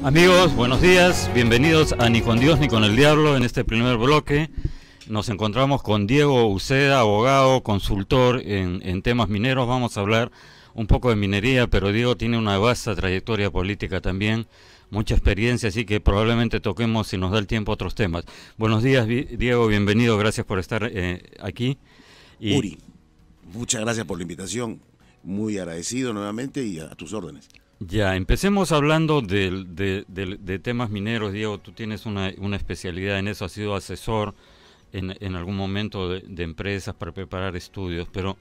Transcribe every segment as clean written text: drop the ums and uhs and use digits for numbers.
Amigos, buenos días, bienvenidos a Ni con Dios ni con el Diablo. En este primer bloque nos encontramos con Diego Uceda, abogado, consultor en temas mineros. Vamos a hablar un poco de minería, pero Diego tiene una vasta trayectoria política también, mucha experiencia, así que probablemente toquemos, si nos da el tiempo, otros temas. Buenos días, Diego, bienvenido, gracias por estar aquí. Uri, muchas gracias por la invitación, muy agradecido nuevamente y a tus órdenes. Ya, empecemos hablando de temas mineros. Diego, tú tienes una especialidad en eso, has sido asesor en algún momento de empresas para preparar estudios, pero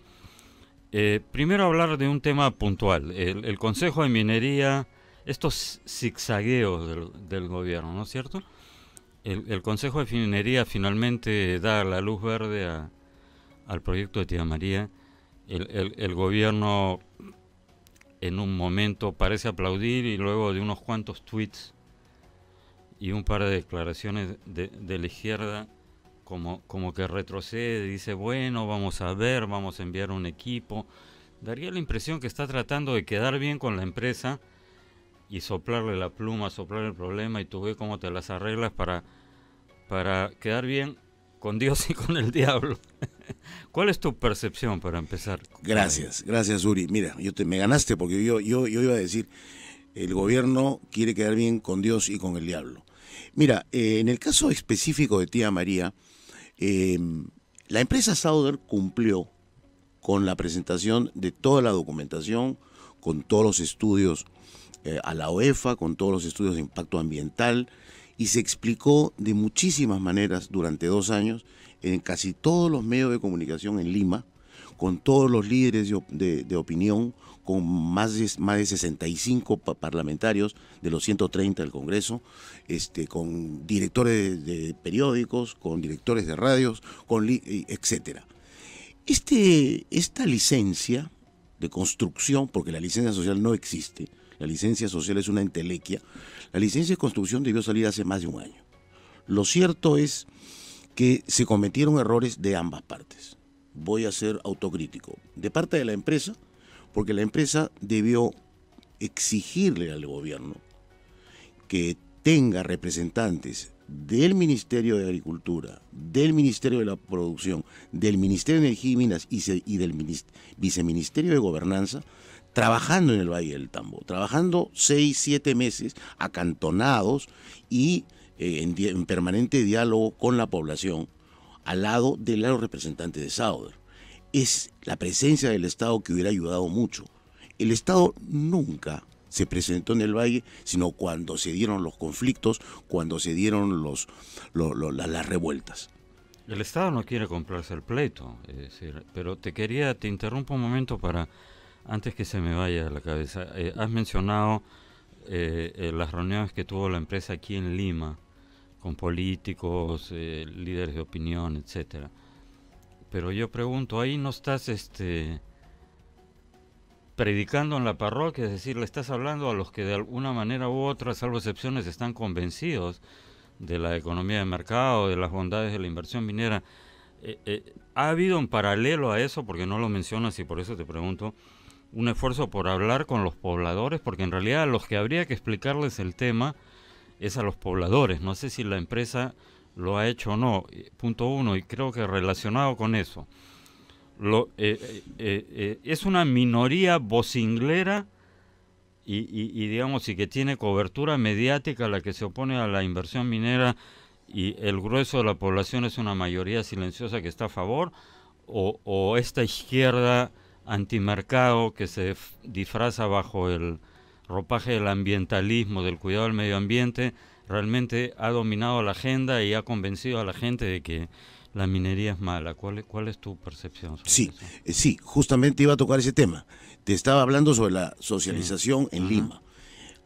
primero hablar de un tema puntual, el Consejo de Minería, estos zigzagueos del gobierno, ¿no es cierto? El Consejo de Minería finalmente da la luz verde al proyecto de Tía María. El gobierno en un momento parece aplaudir y luego de unos cuantos tweets y un par de declaraciones de la izquierda como que retrocede, dice bueno, vamos a ver, vamos a enviar un equipo. Daría la impresión que está tratando de quedar bien con la empresa y soplarle la pluma, soplar el problema y tú ves cómo te las arreglas para quedar bien con Dios y con el diablo. ¿Cuál es tu percepción para empezar? Gracias Uri. Mira, me ganaste porque yo iba a decir, el gobierno quiere quedar bien con Dios y con el diablo. Mira, en el caso específico de Tía María, la empresa Sauder cumplió con la presentación de toda la documentación, con todos los estudios a la OEFA, con todos los estudios de impacto ambiental, y se explicó de muchísimas maneras durante 2 años en casi todos los medios de comunicación en Lima, con todos los líderes de opinión, con más de 65 parlamentarios de los 130 del Congreso, con directores de periódicos, con directores de radios, etcétera. Esta licencia de construcción, porque la licencia social no existe, la licencia social es una entelequia, la licencia de construcción debió salir hace más de 1 año. Lo cierto es que se cometieron errores de ambas partes. Voy a ser autocrítico. De parte de la empresa, porque la empresa debió exigirle al gobierno que tenga representantes del Ministerio de Agricultura, del Ministerio de la Producción, del Ministerio de Energía y Minas y del Viceministerio de Gobernanza, trabajando en el Valle del Tambo, trabajando 6, 7 meses, acantonados y en permanente diálogo con la población, al lado de los representantes de Sauder. Es la presencia del Estado que hubiera ayudado mucho. El Estado nunca se presentó en el Valle, sino cuando se dieron los conflictos, cuando se dieron las revueltas. El Estado no quiere comprarse el pleito, pero te interrumpo un momento antes que se me vaya a la cabeza. Has mencionado las reuniones que tuvo la empresa aquí en Lima, con políticos, líderes de opinión, etcétera. Pero yo pregunto, ahí no estás predicando en la parroquia, es decir, le estás hablando a los que de alguna manera u otra, salvo excepciones, están convencidos de la economía de mercado, de las bondades de la inversión minera. ¿Ha habido en paralelo a eso, porque no lo mencionas y por eso te pregunto, un esfuerzo por hablar con los pobladores? Porque en realidad a los que habría que explicarles el tema es a los pobladores. No sé si la empresa lo ha hecho o no. Punto 1, y creo que relacionado con eso, es una minoría vocinglera y digamos, y que tiene cobertura mediática la que se opone a la inversión minera, y el grueso de la población es una mayoría silenciosa que está a favor, o esta izquierda antimercado que se disfraza bajo el ropaje del ambientalismo, del cuidado del medio ambiente, realmente ha dominado la agenda y ha convencido a la gente de que la minería es mala. ¿Cuál es tu percepción sobre eso? Sí, justamente iba a tocar ese tema. Te estaba hablando sobre la socialización en Lima.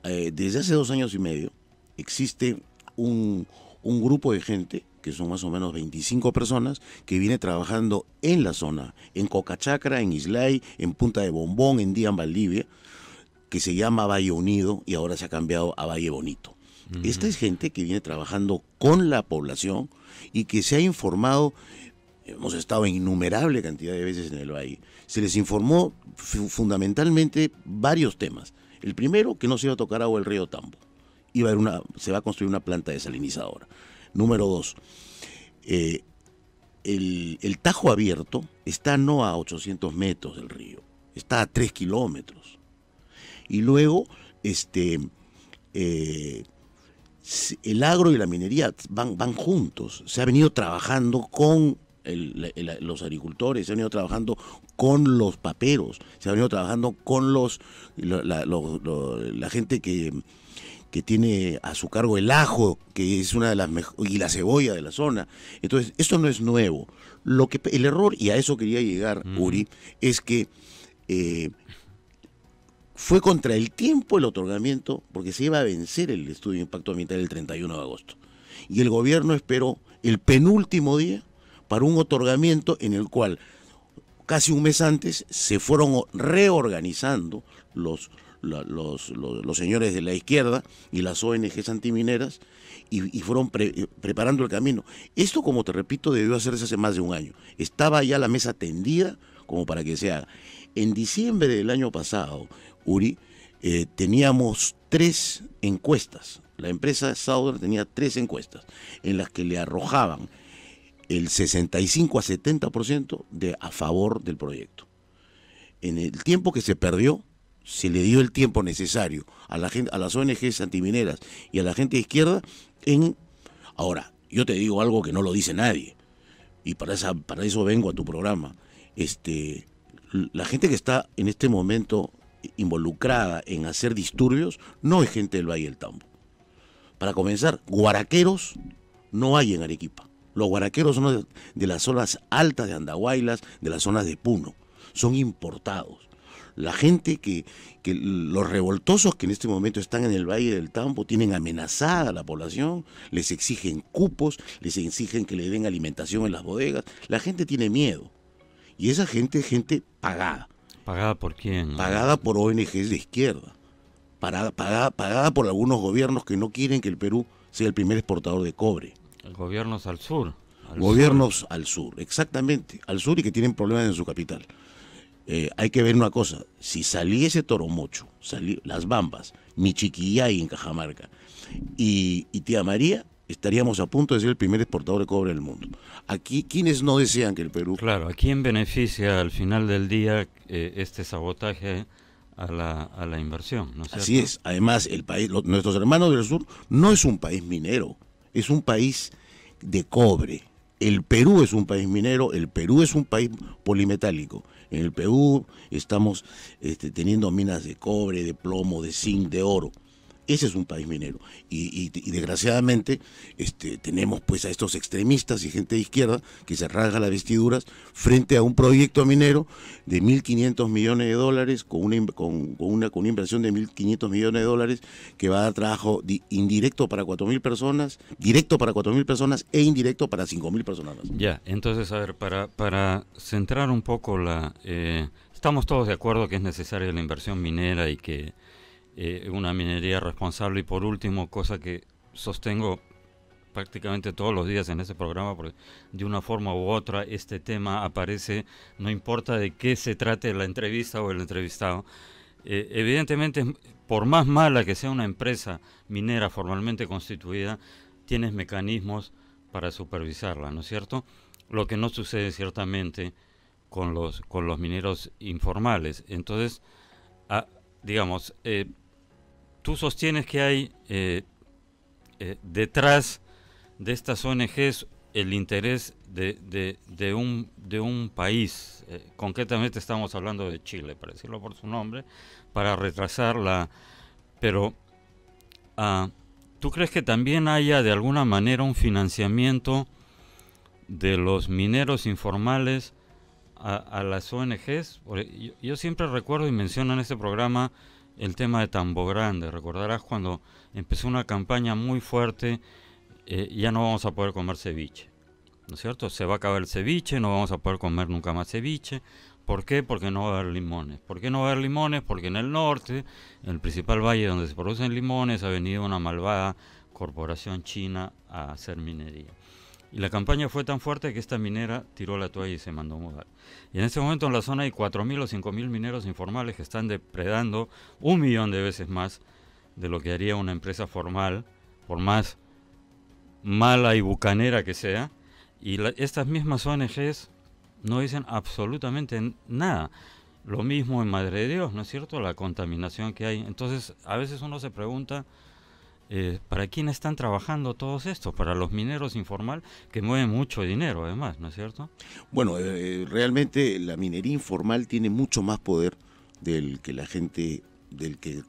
Desde hace 2 años y medio existe un grupo de gente, que son más o menos 25 personas, que viene trabajando en la zona, en Cocachacra, en Islay, en Punta de Bombón, en Día, en Valdivia, que se llama Valle Unido y ahora se ha cambiado a Valle Bonito. Esta es gente que viene trabajando con la población y que se ha informado. Hemos estado en innumerable cantidad de veces en el Valle. Se les informó fundamentalmente varios temas. El primero, que no se iba a tocar agua del río Tambo. se va a construir una planta desalinizadora. Número 2, el Tajo Abierto está no a 800 metros del río, está a 3 kilómetros. Y luego, el agro y la minería van juntos. Se ha venido trabajando con los agricultores, se ha venido trabajando con los paperos, se ha venido trabajando con la gente que tiene a su cargo el ajo, que es una de las y la cebolla de la zona. Entonces, esto no es nuevo. El error, y a eso quería llegar, Uri, es que fue contra el tiempo el otorgamiento, porque se iba a vencer el estudio de impacto ambiental el 31 de agosto. Y el gobierno esperó el penúltimo día para un otorgamiento en el cual casi un mes antes se fueron reorganizando los señores de la izquierda y las ONGs antimineras y fueron preparando el camino. Esto, como te repito, debió hacerse hace más de un año. Estaba ya la mesa tendida como para que se haga. En diciembre del año pasado, Uri, teníamos 3 encuestas. La empresa Southern tenía 3 encuestas en las que le arrojaban el 65 a 70% a favor del proyecto. En el tiempo que se perdió, se le dio el tiempo necesario a las ONGs antimineras y a la gente de izquierda Ahora, yo te digo algo que no lo dice nadie, y para eso vengo a tu programa. La gente que está en este momento involucrada en hacer disturbios no es gente del Valle del Tambo. Para comenzar, guaraqueros no hay en Arequipa. Los guaraqueros son de las zonas altas de Andahuaylas, de las zonas de Puno. Son importados. La gente los revoltosos que en este momento están en el Valle del Tambo tienen amenazada a la población, les exigen cupos, les exigen que le den alimentación en las bodegas. La gente tiene miedo. Y esa gente es gente pagada. ¿Pagada por quién? Pagada por ONGs de izquierda. Pagada por algunos gobiernos que no quieren que el Perú sea el primer exportador de cobre. Gobiernos al sur. Gobiernos al sur, exactamente. Al sur, y que tienen problemas en su capital. Hay que ver una cosa, si saliese Toromocho, Las Bambas, Michiquillay en Cajamarca y Tía María, estaríamos a punto de ser el primer exportador de cobre del mundo. Aquí, ¿quiénes no desean que el Perú... Claro, ¿a quién beneficia al final del día este sabotaje a la inversión? ¿No es cierto? Así es. Además, nuestros hermanos del sur no es un país minero, es un país de cobre. El Perú es un país minero, el Perú es un país polimetálico. En el Perú estamos teniendo minas de cobre, de plomo, de zinc, de oro. Ese es un país minero. Y desgraciadamente tenemos pues a estos extremistas y gente de izquierda que se rasga las vestiduras frente a un proyecto minero de $1.500 millones con una inversión de $1.500 millones que va a dar trabajo indirecto para 4.000 personas, directo para 4.000 personas e indirecto para 5.000 personas más. Ya, entonces, a ver, para centrar un poco estamos todos de acuerdo que es necesaria la inversión minera y que una minería responsable. Y por último, cosa que sostengo prácticamente todos los días en este programa, porque de una forma u otra este tema aparece, no importa de qué se trate la entrevista o el entrevistado. Evidentemente, por más mala que sea una empresa minera formalmente constituida, tienes mecanismos para supervisarla, ¿no es cierto? Lo que no sucede ciertamente con los mineros informales. Entonces, digamos, tú sostienes que hay detrás de estas ONGs el interés de un país, concretamente estamos hablando de Chile, para decirlo por su nombre, para retrasarla. Pero ¿tú crees que también haya de alguna manera un financiamiento de los mineros informales a las ONGs? Yo siempre recuerdo y menciono en este programa el tema de Tambo Grande. Recordarás cuando empezó una campaña muy fuerte, ya no vamos a poder comer ceviche, ¿no es cierto? Se va a acabar el ceviche, no vamos a poder comer nunca más ceviche. ¿Por qué? Porque no va a haber limones. ¿Por qué no va a haber limones? Porque en el norte, en el principal valle donde se producen limones, ha venido una malvada corporación china a hacer minería. Y la campaña fue tan fuerte que esta minera tiró la toalla y se mandó a mudar. Y en este momento en la zona hay 4.000 o 5.000 mineros informales que están depredando 1 millón de veces más de lo que haría una empresa formal, por más mala y bucanera que sea, y estas mismas ONGs no dicen absolutamente nada. Lo mismo en Madre de Dios, ¿no es cierto? La contaminación que hay. Entonces, a veces uno se pregunta, ¿para quién están trabajando todos estos? Para los mineros informal, que mueven mucho dinero, además, ¿no es cierto? Bueno, realmente la minería informal tiene mucho más poder del que la gente, del que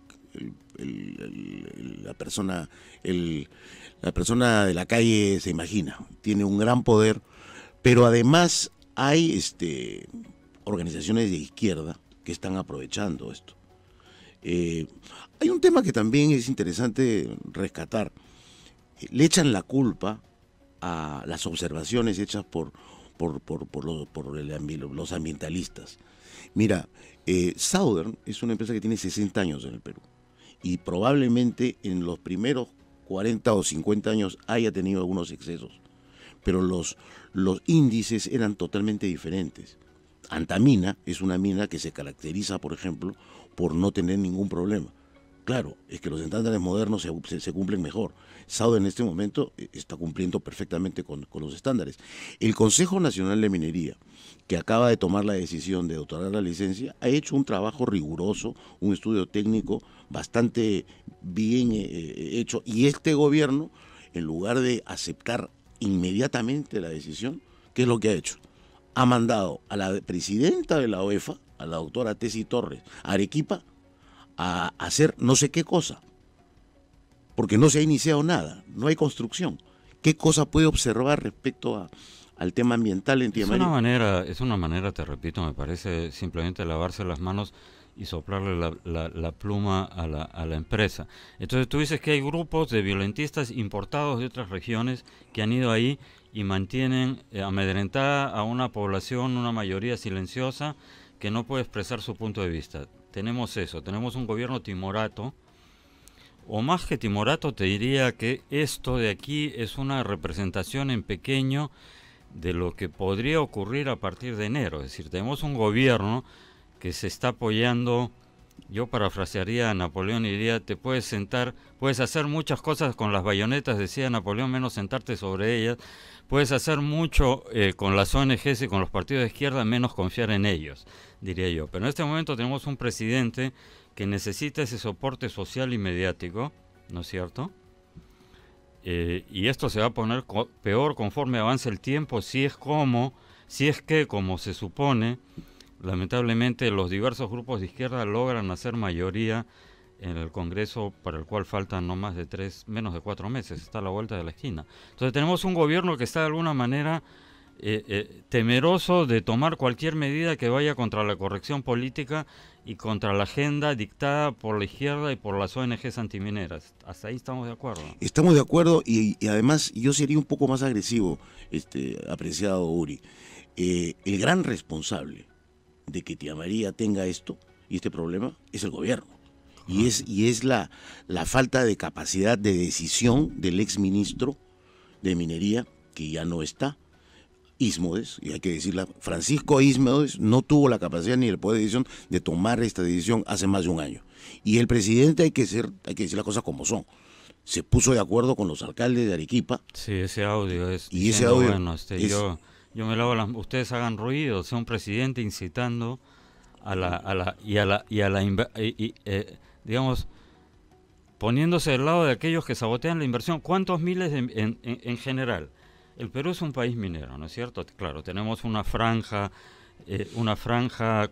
la persona de la calle se imagina. Tiene un gran poder, pero además hay organizaciones de izquierda que están aprovechando esto. Hay un tema que también es interesante rescatar. Le echan la culpa a las observaciones hechas por los ambientalistas. Mira, Southern es una empresa que tiene 60 años en el Perú y probablemente en los primeros 40 o 50 años haya tenido algunos excesos, pero los índices eran totalmente diferentes. Antamina es una mina que se caracteriza, por ejemplo, por no tener ningún problema. Claro, es que los estándares modernos se cumplen mejor. Southern en este momento está cumpliendo perfectamente con los estándares. El Consejo Nacional de Minería, que acaba de tomar la decisión de otorgar la licencia, ha hecho un trabajo riguroso, un estudio técnico bastante bien hecho, y este gobierno, en lugar de aceptar inmediatamente la decisión, ¿qué es lo que ha hecho? Ha mandado a la presidenta de la OEFA, a la doctora Tessy Torres, a Arequipa, a hacer no sé qué cosa, porque no se ha iniciado nada, no hay construcción. ¿Qué cosa puede observar respecto al tema ambiental en Tía María? Es una manera, te repito, me parece simplemente lavarse las manos y soplarle la pluma a la empresa. Entonces tú dices que hay grupos de violentistas importados de otras regiones que han ido ahí y mantienen amedrentada a una población, una mayoría silenciosa, que no puede expresar su punto de vista. Tenemos eso, tenemos un gobierno timorato, o más que timorato te diría que esto de aquí es una representación en pequeño de lo que podría ocurrir a partir de enero. Es decir, tenemos un gobierno que se está apoyando. Yo parafrasearía a Napoleón y diría, te puedes sentar, puedes hacer muchas cosas con las bayonetas, decía Napoleón, menos sentarte sobre ellas. Puedes hacer mucho con las ONGs y con los partidos de izquierda, menos confiar en ellos, diría yo. Pero en este momento tenemos un presidente que necesita ese soporte social y mediático, ¿no es cierto? Y esto se va a poner peor conforme avance el tiempo, si es que, como se supone, lamentablemente los diversos grupos de izquierda logran hacer mayoría en el Congreso, para el cual faltan no más de menos de 4 meses, está a la vuelta de la esquina. Entonces tenemos un gobierno que está de alguna manera temeroso de tomar cualquier medida que vaya contra la corrección política y contra la agenda dictada por la izquierda y por las ONGs antimineras. Hasta ahí estamos de acuerdo. Estamos de acuerdo y además yo sería un poco más agresivo, apreciado Uri. El gran responsable de que Tía María tenga esto y este problema es el gobierno. Y es la falta de capacidad de decisión del exministro de Minería, que ya no está, Ismodes, y hay que decirla, Francisco Ismodes no tuvo la capacidad ni el poder de decisión de tomar esta decisión hace más de un año. Y el presidente, hay que decir las cosas como son, se puso de acuerdo con los alcaldes de Arequipa. Sí, ese audio es... Y ese audio bueno, yo me lavo ustedes hagan ruido, sea un presidente incitando digamos, poniéndose del lado de aquellos que sabotean la inversión. ¿Cuántos miles en general? El Perú es un país minero, ¿no es cierto? Claro, tenemos una franja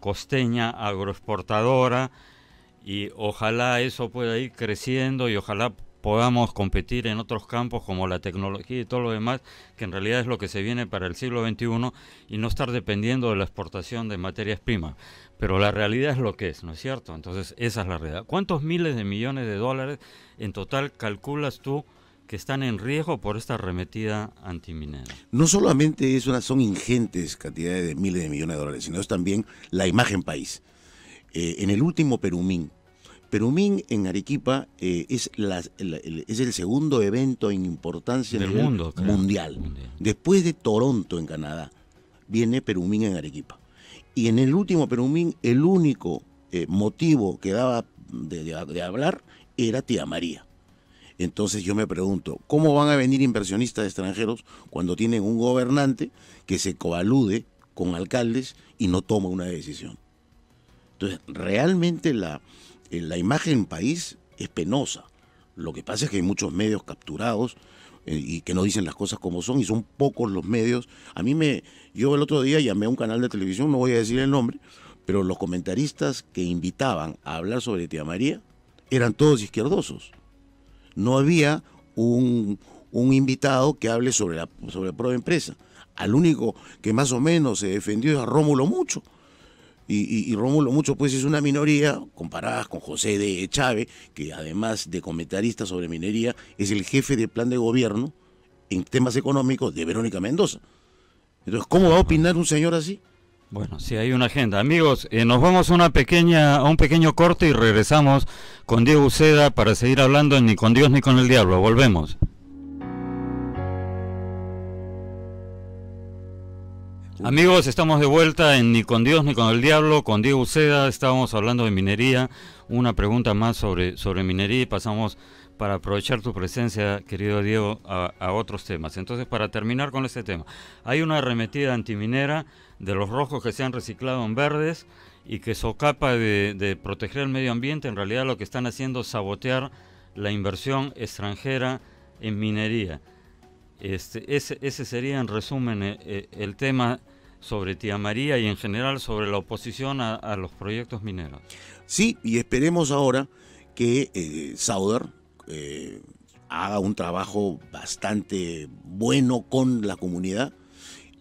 costeña agroexportadora y ojalá eso pueda ir creciendo y ojalá podamos competir en otros campos como la tecnología y todo lo demás, que en realidad es lo que se viene para el siglo XXI, y no estar dependiendo de la exportación de materias primas. Pero la realidad es lo que es, ¿no es cierto? Entonces esa es la realidad. ¿Cuántos miles de millones de dólares en total calculas tú que están en riesgo por esta arremetida antiminera? No solamente son ingentes cantidades de miles de millones de dólares, sino es también la imagen país. En el último Perumín en Arequipa es el segundo evento en importancia del mundo, mundial. Después de Toronto en Canadá, viene Perumín en Arequipa. Y en el último Perumín, el único motivo que daba de hablar era Tía María. Entonces yo me pregunto, ¿cómo van a venir inversionistas extranjeros cuando tienen un gobernante que se coalude con alcaldes y no toma una decisión? Entonces, realmente la imagen país es penosa. Lo que pasa es que hay muchos medios capturados y que no dicen las cosas como son, y son pocos los medios. Yo el otro día llamé a un canal de televisión, no voy a decir el nombre, pero los comentaristas que invitaban a hablar sobre Tía María eran todos izquierdosos. No había un invitado que hable sobre Proempresa. Al único que más o menos se defendió es a Rómulo Mucho. Y Rómulo Mucho pues es una minoría comparadas con José de Chávez, que además de comentarista sobre minería, es el jefe del plan de gobierno en temas económicos de Verónica Mendoza. Entonces, ¿cómo va a opinar un señor así? Bueno, sí hay una agenda. Amigos, nos vamos a un pequeño corte y regresamos con Diego Uceda para seguir hablando en Ni con Dios ni con el Diablo. Volvemos. Amigos, estamos de vuelta en Ni con Dios ni con el Diablo, con Diego Uceda. Estábamos hablando de minería, una pregunta más sobre minería, y pasamos, para aprovechar tu presencia, querido Diego, a otros temas. Entonces, para terminar con este tema, hay una arremetida antiminera de los rojos que se han reciclado en verdes y que socapa de proteger el medio ambiente. En realidad lo que están haciendo es sabotear la inversión extranjera en minería. Ese sería en resumen el tema sobre Tía María y en general sobre la oposición a los proyectos mineros. Sí, y esperemos ahora que Sauder haga un trabajo bastante bueno con la comunidad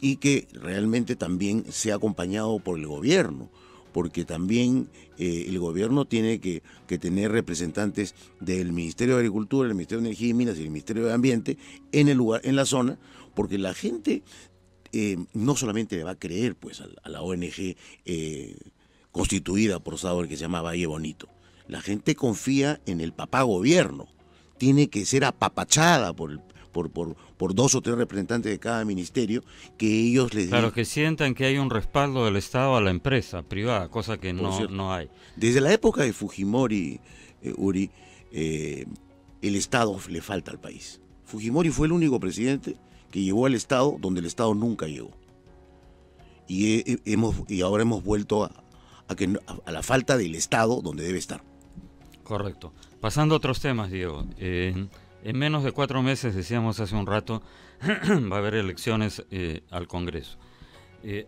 y que realmente también sea acompañado por el gobierno, porque también el gobierno tiene que tener representantes del Ministerio de Agricultura, el Ministerio de Energía y Minas y el Ministerio de Ambiente en el lugar, en la zona, porque la gente no solamente le va a creer pues a la ONG constituida por Sauder, que se llama Valle Bonito. La gente confía en el papá gobierno, tiene que ser apapachada por 2 o 3 representantes de cada ministerio, que ellos les Claro, que sientan que hay un respaldo del Estado a la empresa privada, cosa que no hay. Desde la época de Fujimori, Uri, el Estado le falta al país. Fujimori fue el único presidente que llevó al Estado donde el Estado nunca llegó. Y ahora hemos vuelto a la falta del Estado donde debe estar. Correcto. Pasando a otros temas, Diego. En menos de 4 meses, decíamos hace un rato, va a haber elecciones al Congreso.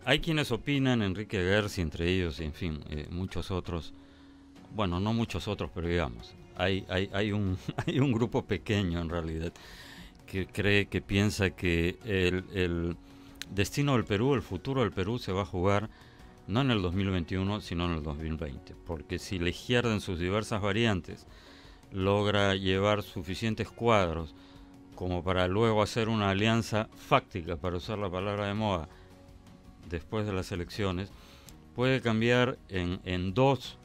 Hay quienes opinan, Enrique Gersi entre ellos, y en fin, muchos otros, bueno, no muchos otros, pero digamos, hay un grupo pequeño en realidad que piensa que el destino del Perú, el futuro del Perú se va a jugar no en el 2021, sino en el 2020, porque si la izquierda en sus diversas variantes logra llevar suficientes cuadros como para luego hacer una alianza fáctica, para usar la palabra de moda, después de las elecciones, puede cambiar en dos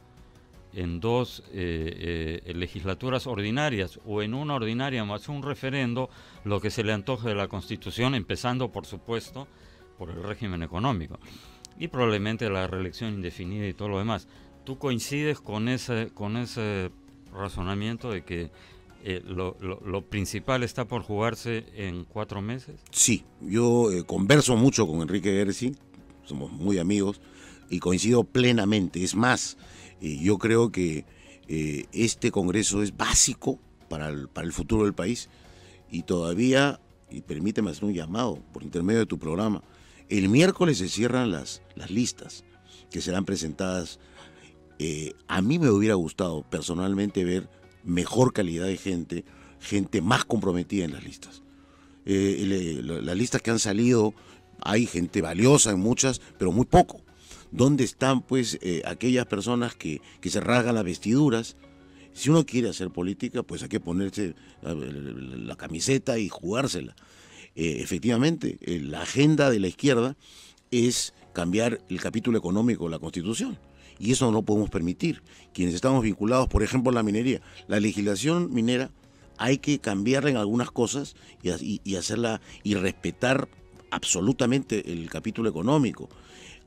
legislaturas ordinarias o en una ordinaria más un referendo lo que se le antoje de la Constitución, empezando por supuesto por el régimen económico y probablemente la reelección indefinida y todo lo demás. ¿Tú coincides con ese razonamiento de que lo principal está por jugarse en 4 meses? Sí, yo converso mucho con Enrique Gersi, somos muy amigos y coincido plenamente. Es más, yo creo que este Congreso es básico para el futuro del país y todavía, y permíteme hacer un llamado por intermedio de tu programa, el miércoles se cierran las listas que serán presentadas. A mí me hubiera gustado personalmente ver mejor calidad de gente más comprometida en las listas. Las listas que han salido, hay gente valiosa en muchas, pero muy poco. ¿Dónde están pues aquellas personas que se rasgan las vestiduras? Si uno quiere hacer política, pues hay que ponerse la camiseta y jugársela. Efectivamente, la agenda de la izquierda es cambiar el capítulo económico de la Constitución. Y eso no lo podemos permitir. Quienes estamos vinculados, por ejemplo, a la minería, la legislación minera hay que cambiarla en algunas cosas y hacerla y respetar absolutamente el capítulo económico.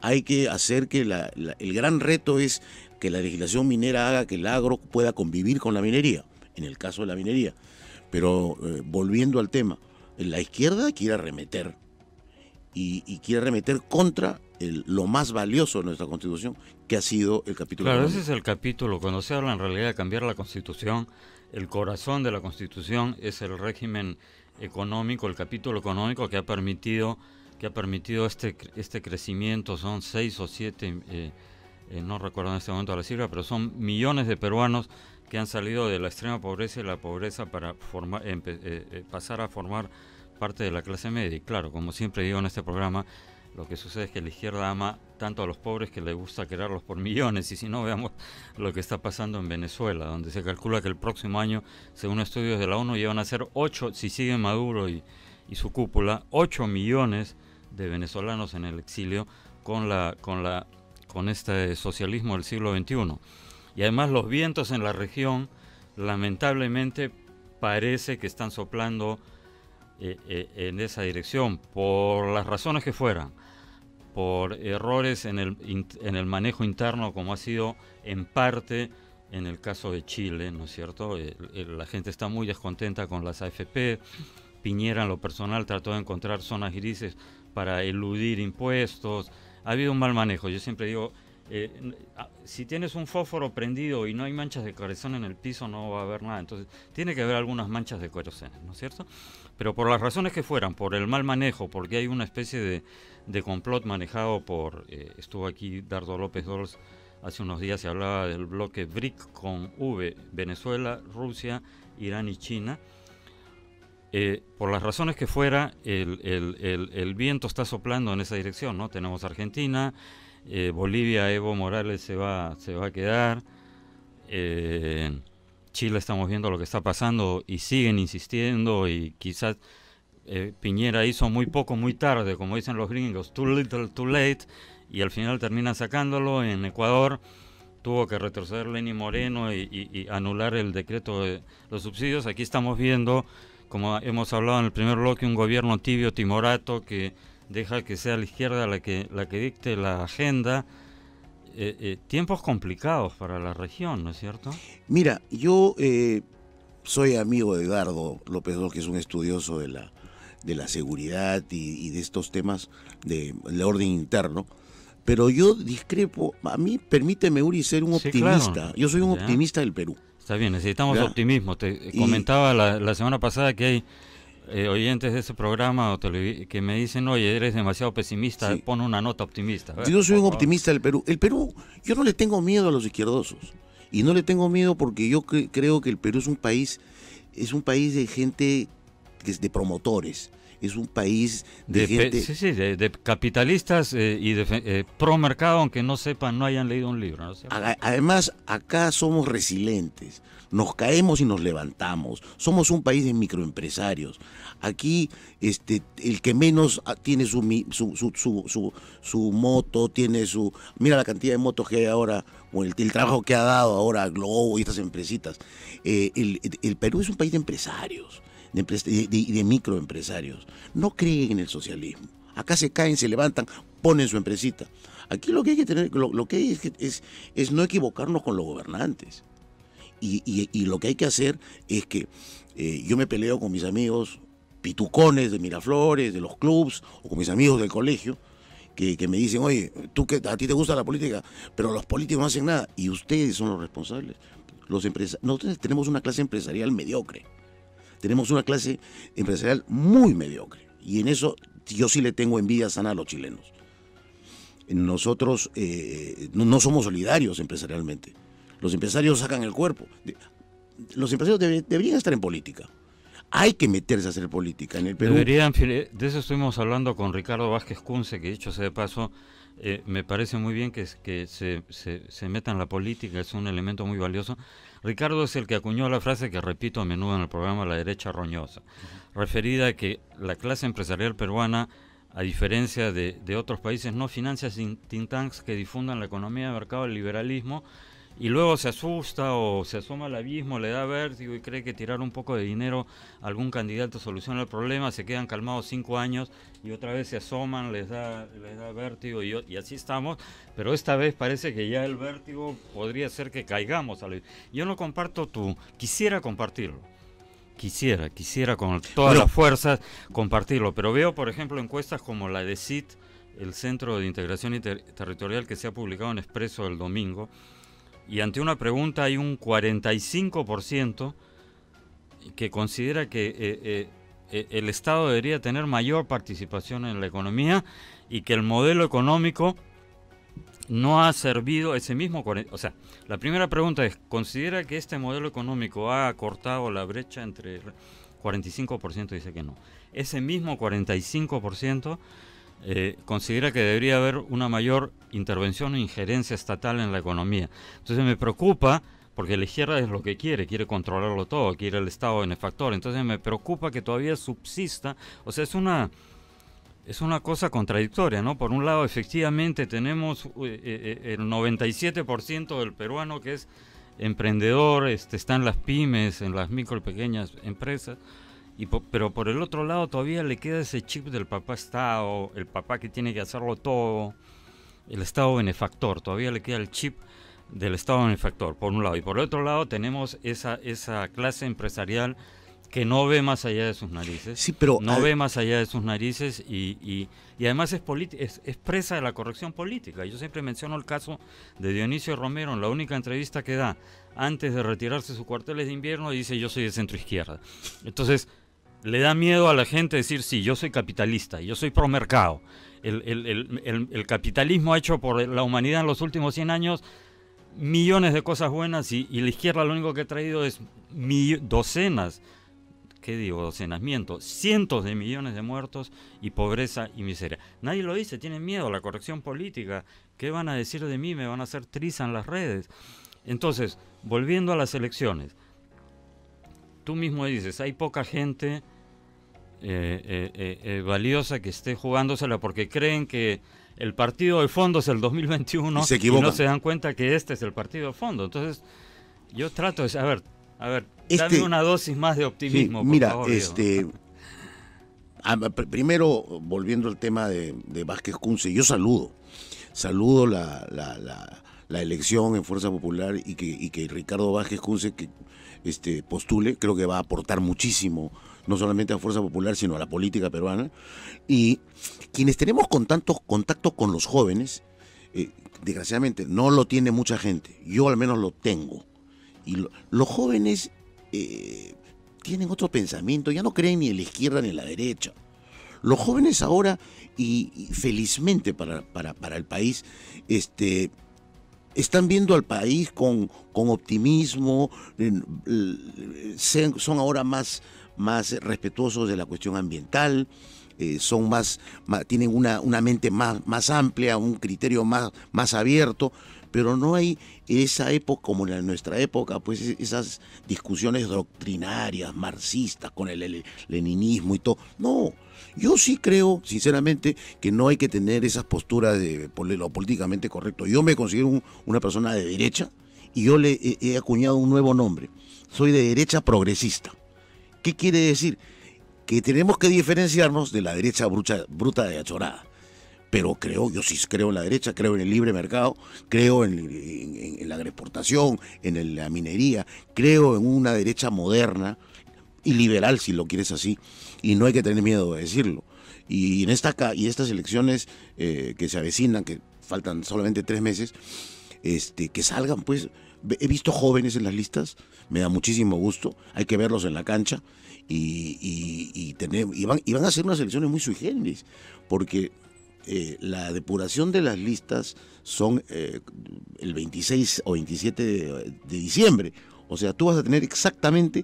Hay que hacer que el gran reto es que la legislación minera haga que el agro pueda convivir con la minería. en el caso de la minería. Pero volviendo al tema, la izquierda quiere arremeter y quiere arremeter contra lo más valioso de nuestra Constitución, que ha sido el capítulo Claro, económico. ese es el capítulo. Cuando se habla en realidad de cambiar la Constitución, el corazón de la Constitución es el régimen económico, el capítulo económico que ha permitido este crecimiento. Son 6 o 7, no recuerdo en este momento la cifra, pero son millones de peruanos que han salido de la extrema pobreza y la pobreza para pasar a formar parte de la clase media. Y claro, como siempre digo en este programa, lo que sucede es que la izquierda ama tanto a los pobres que le gusta quererlos por millones. Y si no, veamos lo que está pasando en Venezuela, donde se calcula que el próximo año, según estudios de la ONU, llevan a ser 8, si sigue Maduro y su cúpula, 8 millones de venezolanos en el exilio con este socialismo del siglo XXI. Y además los vientos en la región, lamentablemente, parece que están soplando en esa dirección, por las razones que fueran, por errores en el manejo interno, como ha sido en parte en el caso de Chile, ¿no es cierto? La gente está muy descontenta con las AFP. Piñera, en lo personal, trató de encontrar zonas grises para eludir impuestos. Ha habido un mal manejo. Yo siempre digo, si tienes un fósforo prendido y no hay manchas de queroseno en el piso, no va a haber nada. Entonces, tiene que haber algunas manchas de queroseno, ¿no es cierto? Pero por las razones que fueran, por el mal manejo, porque hay una especie de complot manejado por... estuvo aquí Dardo López Dols hace unos días y hablaba del bloque BRIC con V, Venezuela, Rusia, Irán y China. Por las razones que fuera, el viento está soplando en esa dirección, ¿no? Tenemos Argentina, Bolivia, Evo Morales se va a quedar, Chile estamos viendo lo que está pasando y siguen insistiendo, y quizás Piñera hizo muy poco, muy tarde, como dicen los gringos, too little, too late, y al final termina sacándolo. En Ecuador tuvo que retroceder Lenín Moreno y anular el decreto de los subsidios. Aquí estamos viendo, como hemos hablado en el primer bloque, un gobierno tibio, timorato, que deja que sea la izquierda la que dicte la agenda. Tiempos complicados para la región, ¿no es cierto? Mira, yo soy amigo de Dardo López Dols, que es un estudioso de la seguridad y de estos temas del orden interno, pero yo discrepo. A mí, permíteme, Uri, ser un optimista. Claro. Yo soy un optimista del Perú. Está bien, necesitamos optimismo. Comentaba la semana pasada que hay oyentes de ese programa que me dicen, oye, eres demasiado pesimista, pon una nota optimista. Yo soy un optimista del Perú. El Perú, yo no le tengo miedo a los izquierdosos, y no le tengo miedo porque yo creo que el Perú es un país de gente, de promotores, es un país de gente... de capitalistas y de pro mercado, aunque no sepan, no hayan leído un libro, ¿no? Además, acá somos resilientes, nos caemos y nos levantamos, somos un país de microempresarios. Aquí el que menos tiene su moto, tiene su... Mira la cantidad de motos que hay ahora, o el trabajo que ha dado ahora Globo y estas empresitas. El Perú es un país de empresarios, de microempresarios. No creen en el socialismo. Acá se caen, se levantan, ponen su empresita. Aquí lo que hay que tener, lo que hay es no equivocarnos con los gobernantes. Y lo que hay que hacer es que yo me peleo con mis amigos pitucones de Miraflores, de los clubs, o con mis amigos del colegio, que me dicen, oye, a ti te gusta la política, pero los políticos no hacen nada, y ustedes son los responsables. Nosotros tenemos una clase empresarial mediocre. Tenemos una clase empresarial muy mediocre, y en eso yo sí le tengo envidia sana a los chilenos. Nosotros no somos solidarios empresarialmente. Los empresarios sacan el cuerpo. Los empresarios deberían estar en política. Hay que meterse a hacer política en el Perú. De eso estuvimos hablando con Ricardo Vázquez Kunze, que dicho sea de paso, me parece muy bien que se meta en la política, es un elemento muy valioso. Ricardo es el que acuñó la frase que repito a menudo en el programa, la derecha roñosa, referida a que la clase empresarial peruana, a diferencia de otros países, no financia think tanks que difundan la economía de mercado, el liberalismo, y luego se asusta o se asoma al abismo, le da vértigo y cree que tirar un poco de dinero a algún candidato soluciona el problema, se quedan calmados 5 años y otra vez se asoman, les da vértigo y así estamos, pero esta vez parece que ya el vértigo podría ser que caigamos. Yo no comparto quisiera compartirlo. Quisiera con todas las fuerzas compartirlo, pero veo, por ejemplo, encuestas como la de CIT, el Centro de Integración Territorial, que se ha publicado en Expreso el domingo, y ante una pregunta hay un 45% que considera que el Estado debería tener mayor participación en la economía y que el modelo económico no ha servido ese mismo... O sea, la primera pregunta es, ¿considera que este modelo económico ha acortado la brecha entre... 45% dice que no. Ese mismo 45% considera que debería haber una mayor intervención o injerencia estatal en la economía. Entonces me preocupa, porque la izquierda es lo que quiere controlarlo todo, quiere el Estado benefactor. Entonces me preocupa que todavía subsista, o sea, es una cosa contradictoria, ¿no? Por un lado, efectivamente, tenemos el 97% del peruano que es emprendedor, está en las pymes, en las micro y pequeñas empresas, pero por el otro lado todavía le queda ese chip del papá Estado, el papá que tiene que hacerlo todo, el Estado benefactor, todavía le queda el chip del Estado benefactor, por un lado. Y por el otro lado tenemos esa clase empresarial que no ve más allá de sus narices, sí, pero ve más allá de sus narices y además es presa de la corrección política. Yo siempre menciono el caso de Dionisio Romero en la única entrevista que da antes de retirarse de sus cuarteles de invierno, dice: yo soy de centro izquierda. Entonces le da miedo a la gente decir: sí, yo soy capitalista, yo soy pro mercado. El capitalismo ha hecho por la humanidad en los últimos 100 años millones de cosas buenas y la izquierda lo único que ha traído es docenas, ¿qué digo? Docenas, miento, cientos de millones de muertos y pobreza y miseria. Nadie lo dice, tienen miedo a la corrección política. ¿Qué van a decir de mí? Me van a hacer triza en las redes. Entonces, volviendo a las elecciones, tú mismo dices, hay poca gente valiosa que esté jugándosela porque creen que el partido de fondo es el 2021 y no se dan cuenta que este es el partido de fondo. Entonces, yo trato de... A ver, dame una dosis más de optimismo, mira, por favor. Primero, volviendo al tema de Vázquez Kunze, yo saludo la elección en Fuerza Popular y que Ricardo Vázquez Kunze que postule. Creo que va a aportar muchísimo, no solamente a Fuerza Popular, sino a la política peruana. Y quienes tenemos contacto con los jóvenes, desgraciadamente no lo tiene mucha gente, yo al menos lo tengo. Y los jóvenes tienen otro pensamiento, ya no creen ni en la izquierda ni en la derecha. Los jóvenes ahora, y felizmente para el país, están viendo al país con optimismo, son ahora más respetuosos de la cuestión ambiental, tienen una mente más amplia, un criterio más abierto, pero no hay esa época, como en nuestra época, pues esas discusiones doctrinarias, marxistas, con el leninismo y todo. No, yo sí creo, sinceramente, que no hay que tener esas posturas de lo políticamente correcto. Yo me considero una persona de derecha y yo le he acuñado un nuevo nombre. Soy de derecha progresista. ¿Qué quiere decir? Que tenemos que diferenciarnos de la derecha bruta de achorada. Pero yo sí creo en la derecha, creo en el libre mercado, creo en la agroexportación, en la minería, creo en una derecha moderna y liberal, si lo quieres así, y no hay que tener miedo de decirlo. Y en estas elecciones que se avecinan, que faltan solamente 3 meses, que salgan, pues, he visto jóvenes en las listas, me da muchísimo gusto, hay que verlos en la cancha, y van a ser unas elecciones muy sui generis, porque la depuración de las listas son el 26 o 27 de diciembre. O sea, tú vas a tener exactamente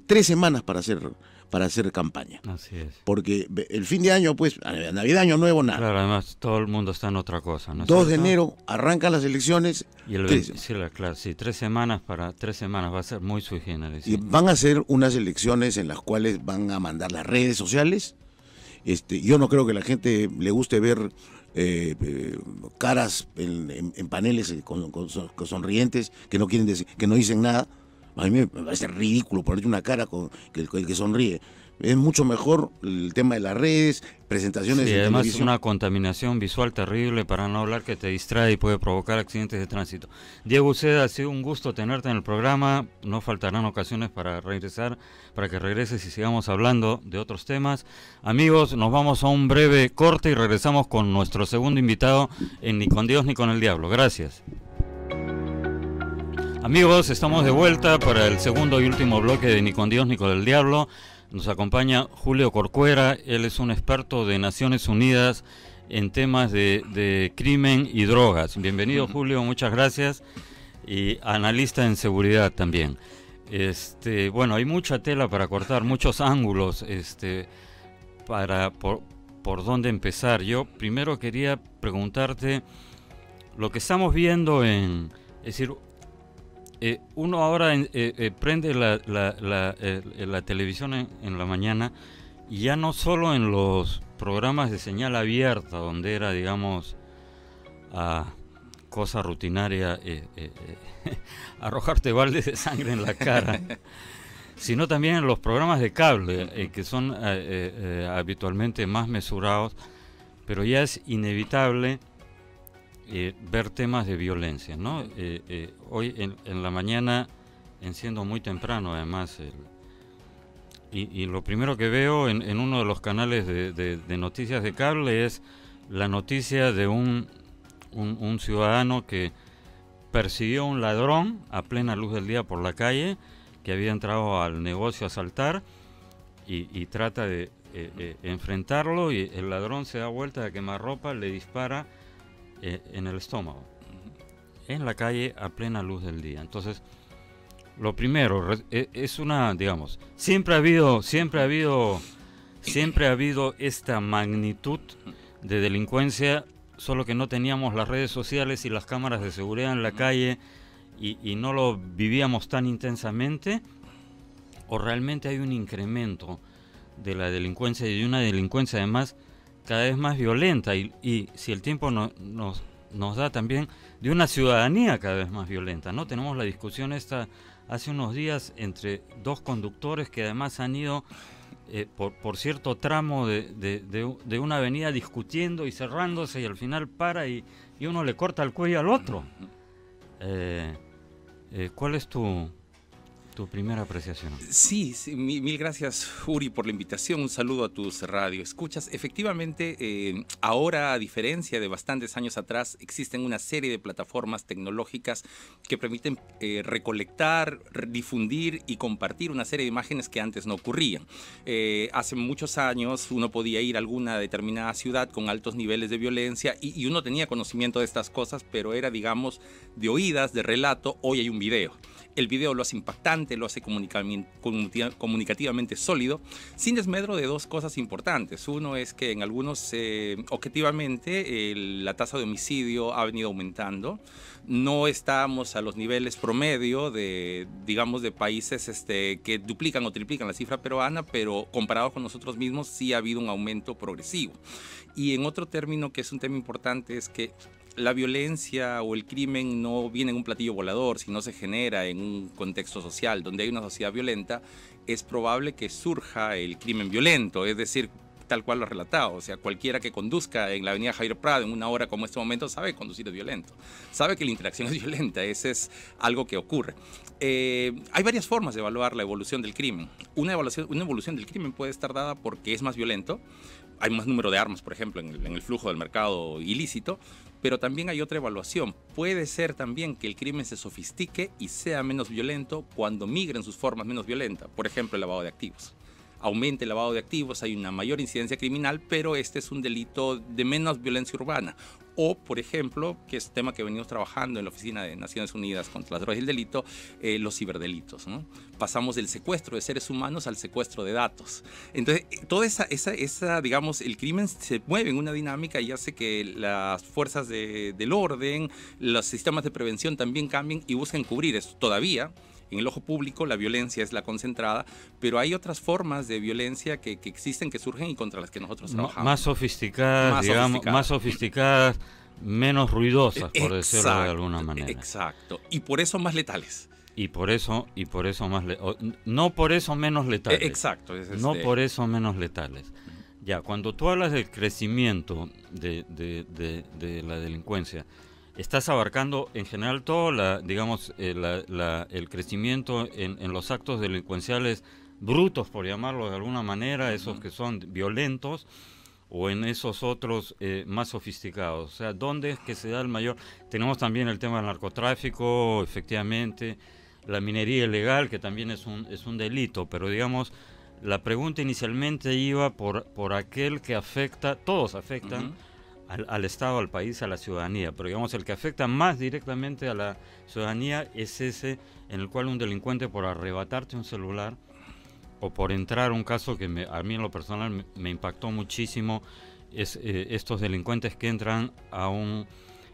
3 semanas para hacer campaña. Así es. Porque el fin de año, pues, Navidad, Año Nuevo, nada. Claro, además todo el mundo está en otra cosa, ¿no? 2 de enero arrancan las elecciones. Y el 20, sí, 3 semanas va a ser muy sui generis. Sí. Y van a ser unas elecciones en las cuales van a mandar las redes sociales. Yo no creo que a la gente le guste ver caras en paneles con sonrientes que no quieren decir, que no dicen nada. A mí me parece ridículo ponerte una cara con el que sonríe. Es mucho mejor el tema de las redes, presentaciones Sí, de además es televisión. una contaminación visual terrible, para no hablar que te distrae y puede provocar accidentes de tránsito. Diego Uceda, ha sido un gusto tenerte en el programa. No faltarán ocasiones para regresar, para que regreses y sigamos hablando de otros temas. Amigos, nos vamos a un breve corte y regresamos con nuestro segundo invitado en Ni con Dios ni con el Diablo. Gracias. Amigos, estamos de vuelta para el segundo y último bloque de Ni con Dios ni con el Diablo. Nos acompaña Julio Corcuera. Él es un experto de Naciones Unidas en temas de crimen y drogas. Bienvenido, Julio, muchas gracias. Y analista en seguridad también. Bueno, hay mucha tela para cortar, muchos ángulos por dónde empezar. Yo primero quería preguntarte lo que estamos viendo es decir, uno ahora prende la televisión en la mañana, y ya no solo en los programas de señal abierta, donde era, digamos, cosa rutinaria arrojarte baldes de sangre en la cara, sino también en los programas de cable, que son habitualmente más mesurados, pero ya es inevitable ver temas de violencia, ¿no? Hoy en la mañana enciendo muy temprano, además, y lo primero que veo en uno de los canales de noticias de cable es la noticia de un ciudadano que persiguió a un ladrón a plena luz del día por la calle, que había entrado al negocio a asaltar, y trata de enfrentarlo, y el ladrón se da vuelta de quemarropa, le dispara en el estómago, en la calle a plena luz del día. Entonces, lo primero es digamos, siempre ha habido esta magnitud de delincuencia, solo que no teníamos las redes sociales y las cámaras de seguridad en la calle, y no lo vivíamos tan intensamente, o realmente hay un incremento de la delincuencia, y de una delincuencia además cada vez más violenta, y si el tiempo nos da también de una ciudadanía cada vez más violenta, ¿no? Tenemos la discusión esta hace unos días entre dos conductores que además han ido por cierto tramo de una avenida discutiendo y cerrándose, y al final para y uno le corta el cuello al otro. ¿Cuál es tu primera apreciación? Sí, mil gracias, Uri, por la invitación. Un saludo a tus radioescuchas. Efectivamente, ahora, a diferencia de bastantes años atrás, existen una serie de plataformas tecnológicas que permiten recolectar, difundir y compartir una serie de imágenes que antes no ocurrían. Hace muchos años uno podía ir a alguna determinada ciudad con altos niveles de violencia y uno tenía conocimiento de estas cosas, pero era, digamos, de oídas, de relato. Hoy hay un video. El video lo hace impactante, lo hace comunicativamente sólido, sin desmedro de dos cosas importantes. Uno es que en algunos, objetivamente, la tasa de homicidio ha venido aumentando. No estamos a los niveles promedio de, digamos, de países que duplican o triplican la cifra peruana, pero comparado con nosotros mismos sí ha habido un aumento progresivo. Y en otro término, que es un tema importante, es que la violencia o el crimen no viene en un platillo volador, sino se genera en un contexto social. Donde hay una sociedad violenta, es probable que surja el crimen violento, es decir, tal cual lo ha relatado. O sea, cualquiera que conduzca en la avenida Jairo Prado en una hora como este momento sabe que conducir es violento, sabe que la interacción es violenta, ese es algo que ocurre. Hay varias formas de evaluar la evolución del crimen. Una evolución del crimen puede estar dada porque es más violento, hay más número de armas, por ejemplo, en el flujo del mercado ilícito, pero también hay otra evaluación. Puede ser también que el crimen se sofistique y sea menos violento cuando migren sus formas menos violentas. Por ejemplo, el lavado de activos. Aumente el lavado de activos, hay una mayor incidencia criminal, pero este es un delito de menos violencia urbana. O, por ejemplo, que es tema que venimos trabajando en la Oficina de Naciones Unidas contra las Drogas y el Delito, los ciberdelitos, ¿no? Pasamos del secuestro de seres humanos al secuestro de datos. Entonces, toda esa digamos, el crimen se mueve en una dinámica y hace que las fuerzas del orden, los sistemas de prevención también cambien y busquen cubrir esto. Todavía En el ojo público la violencia es la concentrada, pero hay otras formas de violencia que existen, que surgen y contra las que nosotros trabajamos. Más sofisticadas, digamos, más sofisticadas, menos ruidosas, por decirlo de alguna manera. Exacto, y por eso más letales. Y por eso más no por eso menos letales. Exacto. No por eso menos letales. Ya, cuando tú hablas del crecimiento de la delincuencia, estás abarcando en general todo el crecimiento en los actos delincuenciales brutos, por llamarlo de alguna manera, esos que son violentos, o en esos otros más sofisticados. O sea, ¿dónde es que se da el mayor? Tenemos también el tema del narcotráfico, efectivamente, la minería ilegal, que también es un delito, pero digamos, la pregunta inicialmente iba por aquel que afecta, todos afectan al Estado, al país, a la ciudadanía, pero digamos, el que afecta más directamente a la ciudadanía es ese en el cual un delincuente, por arrebatarte un celular, o por entrar, un caso que a mí en lo personal me impactó muchísimo, es estos delincuentes que entran a un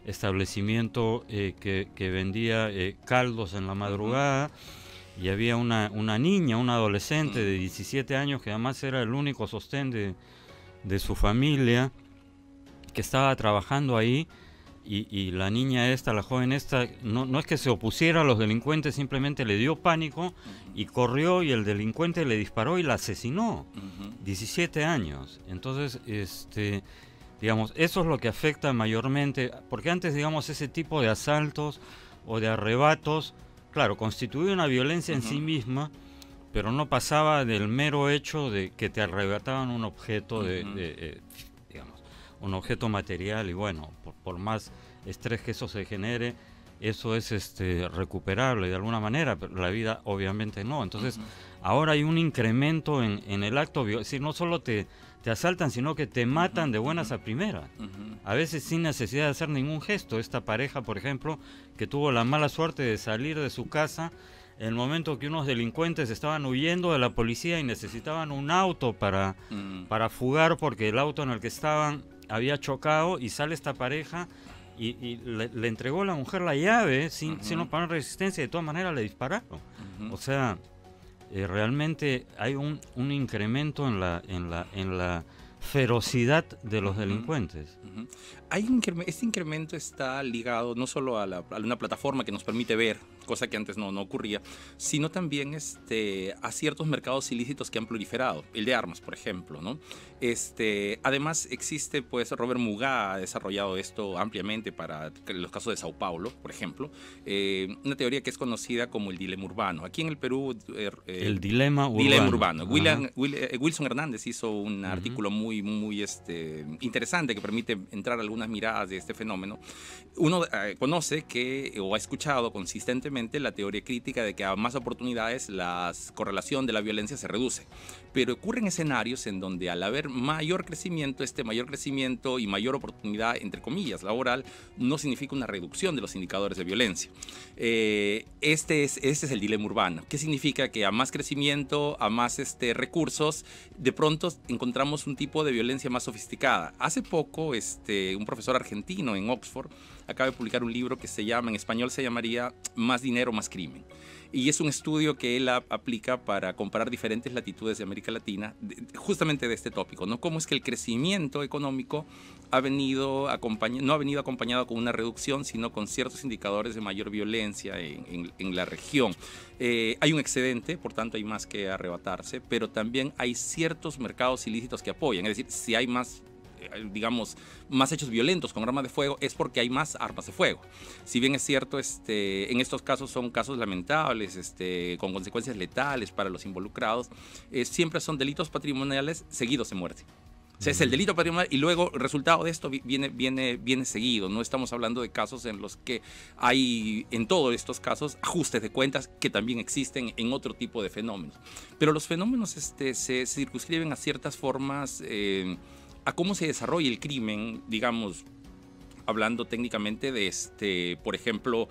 establecimiento que vendía caldos en la madrugada, y había una niña, una adolescente de 17 años, que además era el único sostén de su familia, que estaba trabajando ahí, y la niña esta, la joven esta, no es que se opusiera a los delincuentes, simplemente le dio pánico y corrió, y el delincuente le disparó y la asesinó. 17 años. Entonces, digamos, eso es lo que afecta mayormente, porque antes, digamos, ese tipo de asaltos o de arrebatos, claro, constituía una violencia en sí misma, pero no pasaba del mero hecho de que te arrebataban un objeto digamos, un objeto material, y bueno, por más estrés que eso se genere, eso es recuperable de alguna manera, pero la vida obviamente no. Entonces, ahora hay un incremento en el acto, es decir, no solo te asaltan, sino que te matan de buenas a primeras, a veces sin necesidad de hacer ningún gesto. Esta pareja, por ejemplo, que tuvo la mala suerte de salir de su casa en el momento que unos delincuentes estaban huyendo de la policía y necesitaban un auto para fugar, porque el auto en el que estaban había chocado, y sale esta pareja y le entregó a la mujer la llave sin oponer resistencia, y de todas maneras le dispararon. O sea, realmente hay un incremento en la ferocidad de los delincuentes. Este incremento está ligado no solo a una plataforma que nos permite ver, cosa que antes no ocurría, sino también a ciertos mercados ilícitos que han proliferado, el de armas, por ejemplo, ¿no? Además existe, pues, Robert Mugabe ha desarrollado esto ampliamente para los casos de Sao Paulo, por ejemplo, una teoría que es conocida como el dilema urbano. Aquí en el Perú... el dilema urbano. Wilson Hernández hizo un artículo muy interesante, que permite entrar a algunas miradas de este fenómeno. Uno conoce o ha escuchado consistentemente la teoría crítica de que a más oportunidades la correlación de la violencia se reduce, pero ocurren escenarios en donde, al haber mayor crecimiento, mayor crecimiento y mayor oportunidad, entre comillas, laboral, no significa una reducción de los indicadores de violencia. Este es el dilema urbano. ¿Qué significa? Que a más crecimiento, a más recursos, de pronto encontramos un tipo de violencia más sofisticada. Hace poco, un profesor argentino en Oxford acaba de publicar un libro que en español se llamaría Más dinero, más crimen. Y es un estudio que él aplica para comparar diferentes latitudes de América Latina, justamente de este tópico, ¿no? Cómo es que el crecimiento económico no ha venido acompañado con una reducción, sino con ciertos indicadores de mayor violencia en la región. Hay un excedente, por tanto hay más que arrebatarse, pero también hay ciertos mercados ilícitos que apoyan. Es decir, si hay más hechos violentos con armas de fuego, es porque hay más armas de fuego. Si bien es cierto, en estos casos son casos lamentables, con consecuencias letales para los involucrados, siempre son delitos patrimoniales seguidos de muerte. O sea, es el delito patrimonial y luego el resultado de esto viene seguido. No estamos hablando de casos en los que hay, en todos estos casos, ajustes de cuentas que también existen en otro tipo de fenómenos. Pero los fenómenos se circunscriben a ciertas formas, a cómo se desarrolla el crimen, digamos, hablando técnicamente de, por ejemplo,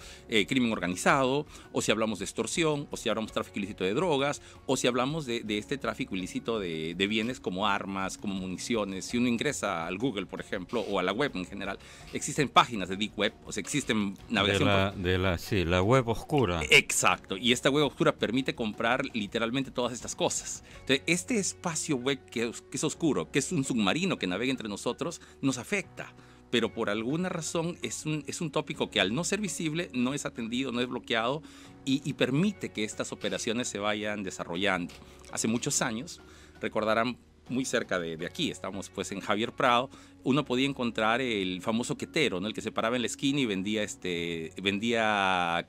crimen organizado, o si hablamos de extorsión, o si hablamos de tráfico ilícito de drogas, o si hablamos de este tráfico ilícito de bienes como armas, como municiones. Si uno ingresa al Google, por ejemplo, o a la web en general, existen páginas de Deep Web, o sea, existen navegación... Sí, la web oscura. Exacto, y esta web oscura permite comprar literalmente todas estas cosas. Entonces, este espacio web que es oscuro, que es un submarino que navega entre nosotros, nos afecta. Pero por alguna razón es un tópico que al no ser visible no es atendido, no es bloqueado y permite que estas operaciones se vayan desarrollando. Hace muchos años, recordarán muy cerca de aquí, estamos pues en Javier Prado, uno podía encontrar el famoso quetero, ¿no? El que se paraba en la esquina y vendía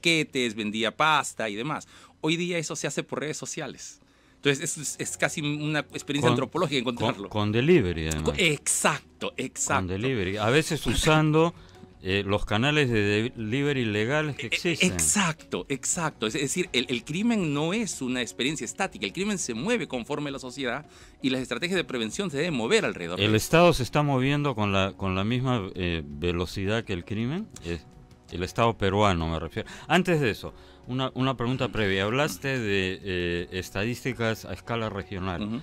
quetes, vendía pasta y demás. Hoy día eso se hace por redes sociales. Entonces es casi una experiencia antropológica encontrarlo. Con delivery, además. Exacto. Con delivery. A veces usando los canales de delivery legales que existen. Exacto. Es decir, el crimen no es una experiencia estática. El crimen se mueve conforme la sociedad y las estrategias de prevención se deben mover alrededor. ¿El Estado se está moviendo con la misma velocidad que el crimen? El Estado peruano, me refiero. Antes de eso, una pregunta previa. Hablaste de estadísticas a escala regional. Uh-huh.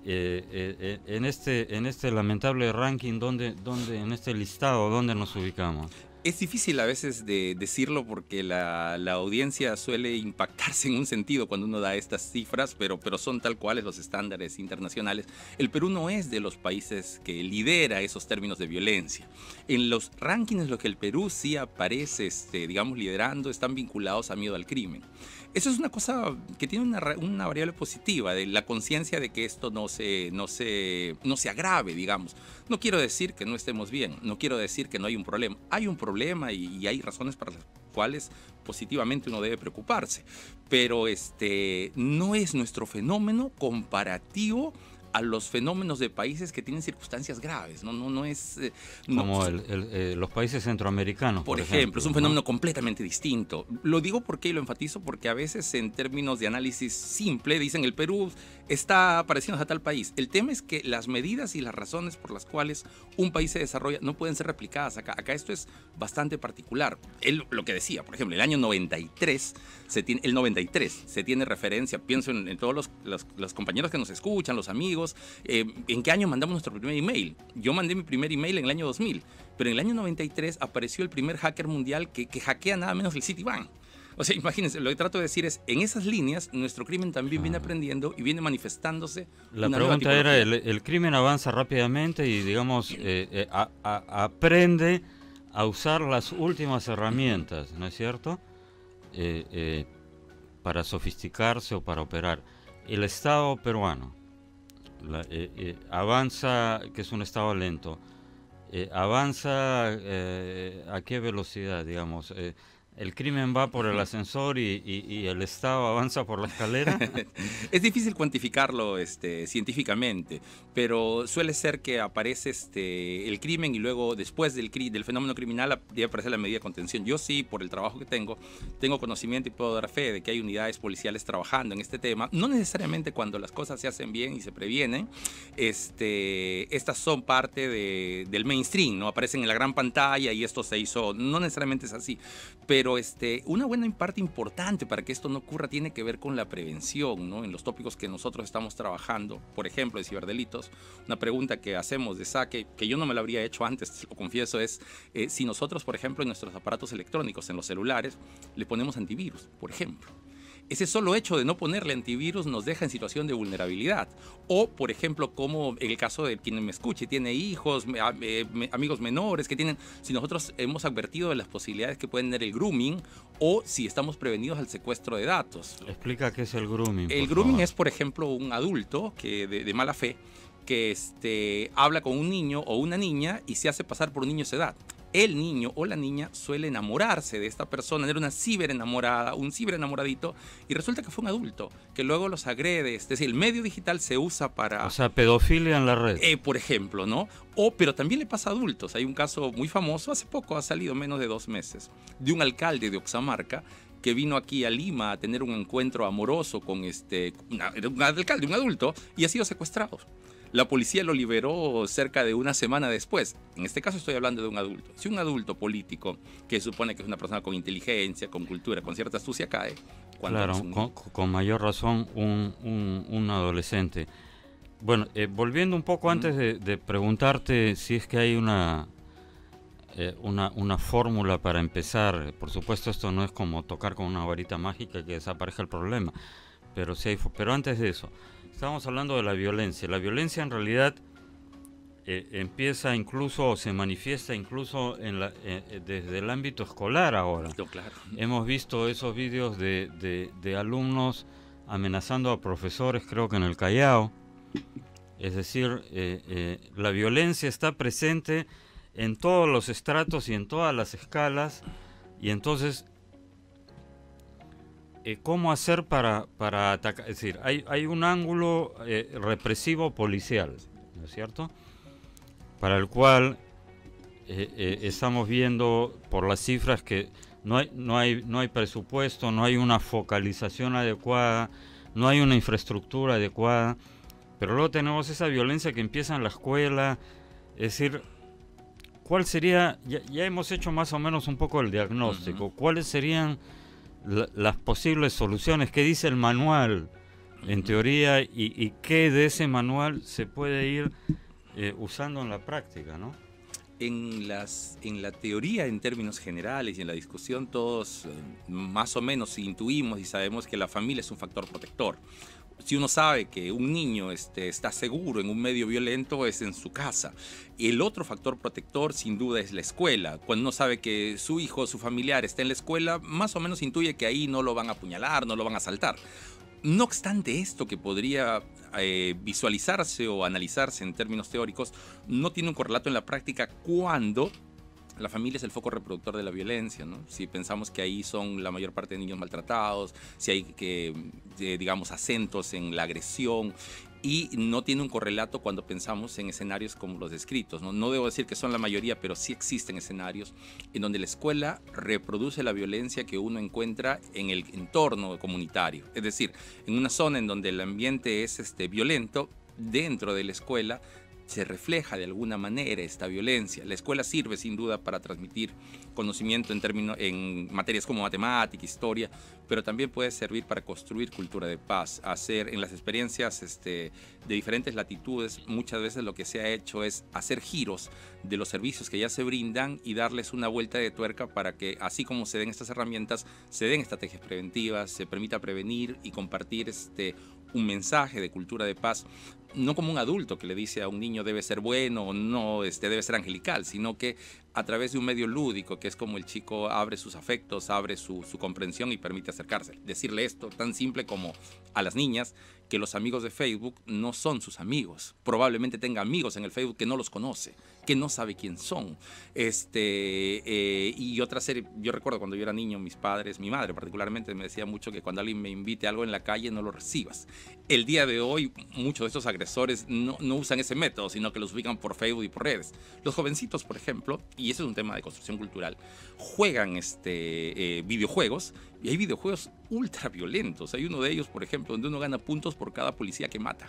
En este lamentable ranking, ¿dónde en este listado, dónde nos ubicamos? Es difícil a veces de decirlo porque la audiencia suele impactarse en un sentido cuando uno da estas cifras, pero son tal cuales los estándares internacionales. El Perú no es de los países que lidera esos términos de violencia. En los rankings, lo que el Perú sí aparece, digamos, liderando, están vinculados a miedo al crimen. Eso es una cosa que tiene una variable positiva, de la conciencia de que esto no se agrave, digamos. No quiero decir que no estemos bien, no quiero decir que no hay un problema. Hay un problema y hay razones para las cuales positivamente uno debe preocuparse. Pero no es nuestro fenómeno comparativo a los fenómenos de países que tienen circunstancias graves. No es... Como los países centroamericanos, por ejemplo. Es un fenómeno completamente distinto. Lo digo porque lo enfatizo porque a veces en términos de análisis simple dicen el Perú está pareciendo a tal país. El tema es que las medidas y las razones por las cuales un país se desarrolla no pueden ser replicadas acá. Acá esto es bastante particular. Lo que decía, por ejemplo, el año 93 se tiene referencia, pienso en todos los compañeros que nos escuchan, los amigos. ¿En qué año mandamos nuestro primer email? Yo mandé mi primer email en el año 2000, pero en el año 93 apareció el primer hacker mundial que hackea nada menos el Citibank. O sea, imagínense, lo que trato de decir es, en esas líneas, nuestro crimen también viene aprendiendo y viene manifestándose. La pregunta era, el crimen avanza rápidamente y, digamos, aprende a usar las últimas herramientas, ¿no es cierto? Para sofisticarse o para operar. El Estado peruano avanza, que es un Estado lento, avanza ¿a qué velocidad, digamos? ¿El crimen va por el ascensor y el Estado avanza por la escalera? Es difícil cuantificarlo científicamente, pero suele ser que aparece el crimen y luego después del fenómeno criminal debe aparecer la medida de contención. Yo sí, por el trabajo que tengo conocimiento y puedo dar fe de que hay unidades policiales trabajando en este tema. No necesariamente cuando las cosas se hacen bien y se previenen, estas son parte del mainstream, ¿no? Aparecen en la gran pantalla y esto se hizo, no necesariamente es así, pero una buena parte importante para que esto no ocurra tiene que ver con la prevención, ¿no? En los tópicos que nosotros estamos trabajando, por ejemplo, de ciberdelitos, una pregunta que hacemos de saque, que yo no me la habría hecho antes, lo confieso, es si nosotros, por ejemplo, en nuestros aparatos electrónicos, en los celulares, le ponemos antivirus, por ejemplo. Ese solo hecho de no ponerle antivirus nos deja en situación de vulnerabilidad. O, por ejemplo, como en el caso de quien me escuche, tiene hijos, amigos menores que tienen... Si nosotros hemos advertido de las posibilidades que pueden tener el grooming o si estamos prevenidos al secuestro de datos. Explica qué es el grooming. El grooming es, por ejemplo, un adulto que de mala fe que habla con un niño o una niña y se hace pasar por un niño de esa edad. El niño o la niña suele enamorarse de esta persona, era una ciberenamorada, un ciberenamoradito, y resulta que fue un adulto, que luego los agrede. Es decir, el medio digital se usa para... O sea, pedofilia en la red. Por ejemplo, ¿no? Pero también le pasa a adultos. Hay un caso muy famoso, hace poco, ha salido menos de 2 meses, de un alcalde de Oxamarca que vino aquí a Lima a tener un encuentro amoroso con un alcalde, un adulto, y ha sido secuestrado. La policía lo liberó cerca de una semana después. En este caso estoy hablando de un adulto. Si un adulto político, que supone que es una persona con inteligencia, con cultura, con cierta astucia, cae. Claro, con mayor razón un adolescente. Bueno, volviendo un poco antes de preguntarte si es que hay una fórmula para empezar. Por supuesto, esto no es como tocar con una varita mágica que desaparezca el problema, pero sí pero antes de eso, estamos hablando de la violencia. La violencia en realidad empieza incluso o se manifiesta incluso desde el ámbito escolar ahora. Claro. Hemos visto esos vídeos de alumnos amenazando a profesores, creo que en el Callao. Es decir, la violencia está presente en todos los estratos y en todas las escalas, y entonces, ¿cómo hacer para atacar? Es decir, hay un ángulo represivo policial, ¿no es cierto?, para el cual estamos viendo por las cifras que no hay presupuesto, no hay una focalización adecuada, no hay una infraestructura adecuada, pero luego tenemos esa violencia que empieza en la escuela. Es decir, ¿cuál sería? Ya hemos hecho más o menos un poco el diagnóstico. ¿Cuáles serían las posibles soluciones? ¿Qué dice el manual en teoría y qué de ese manual se puede ir usando en la práctica, ¿no? En la teoría, en términos generales, y en la discusión, todos más o menos intuimos y sabemos que la familia es un factor protector. Si uno sabe que un niño está seguro en un medio violento, es en su casa. El otro factor protector, sin duda, es la escuela. Cuando uno sabe que su hijo, su familiar está en la escuela, más o menos intuye que ahí no lo van a apuñalar, no lo van a asaltar. No obstante esto, que podría visualizarse o analizarse en términos teóricos, no tiene un correlato en la práctica cuando la familia es el foco reproductor de la violencia, ¿no? Si pensamos que ahí son la mayor parte de niños maltratados, si hay digamos, acentos en la agresión, y no tiene un correlato cuando pensamos en escenarios como los descritos, ¿no? No debo decir que son la mayoría, pero sí existen escenarios en donde la escuela reproduce la violencia que uno encuentra en el entorno comunitario. Es decir, en una zona en donde el ambiente es violento, dentro de la escuela se refleja de alguna manera esta violencia. La escuela sirve sin duda para transmitir conocimiento en materias como matemática, historia, pero también puede servir para construir cultura de paz. Hacer en las experiencias de diferentes latitudes, muchas veces lo que se ha hecho es hacer giros de los servicios que ya se brindan y darles una vuelta de tuerca para que, así como se den estas herramientas, se den estrategias preventivas, se permita prevenir y compartir un mensaje de cultura de paz, no como un adulto que le dice a un niño debe ser bueno o no, debe ser angelical, sino que a través de un medio lúdico, que es como el chico abre sus afectos, abre su comprensión y permite acercarse. Decirle esto tan simple como a las niñas, que los amigos de Facebook no son sus amigos. Probablemente tenga amigos en el Facebook que no los conoce, que no sabe quién son. Y otra serie, yo recuerdo cuando yo era niño, mis padres, mi madre particularmente, me decía mucho que cuando alguien me invite a algo en la calle, no lo recibas. El día de hoy, muchos de estos agresores no usan ese método, sino que los ubican por Facebook y por redes. Los jovencitos, por ejemplo, y eso es un tema de construcción cultural, juegan videojuegos, y hay videojuegos ultra violentos. Hay uno de ellos, por ejemplo, donde uno gana puntos por cada policía que mata.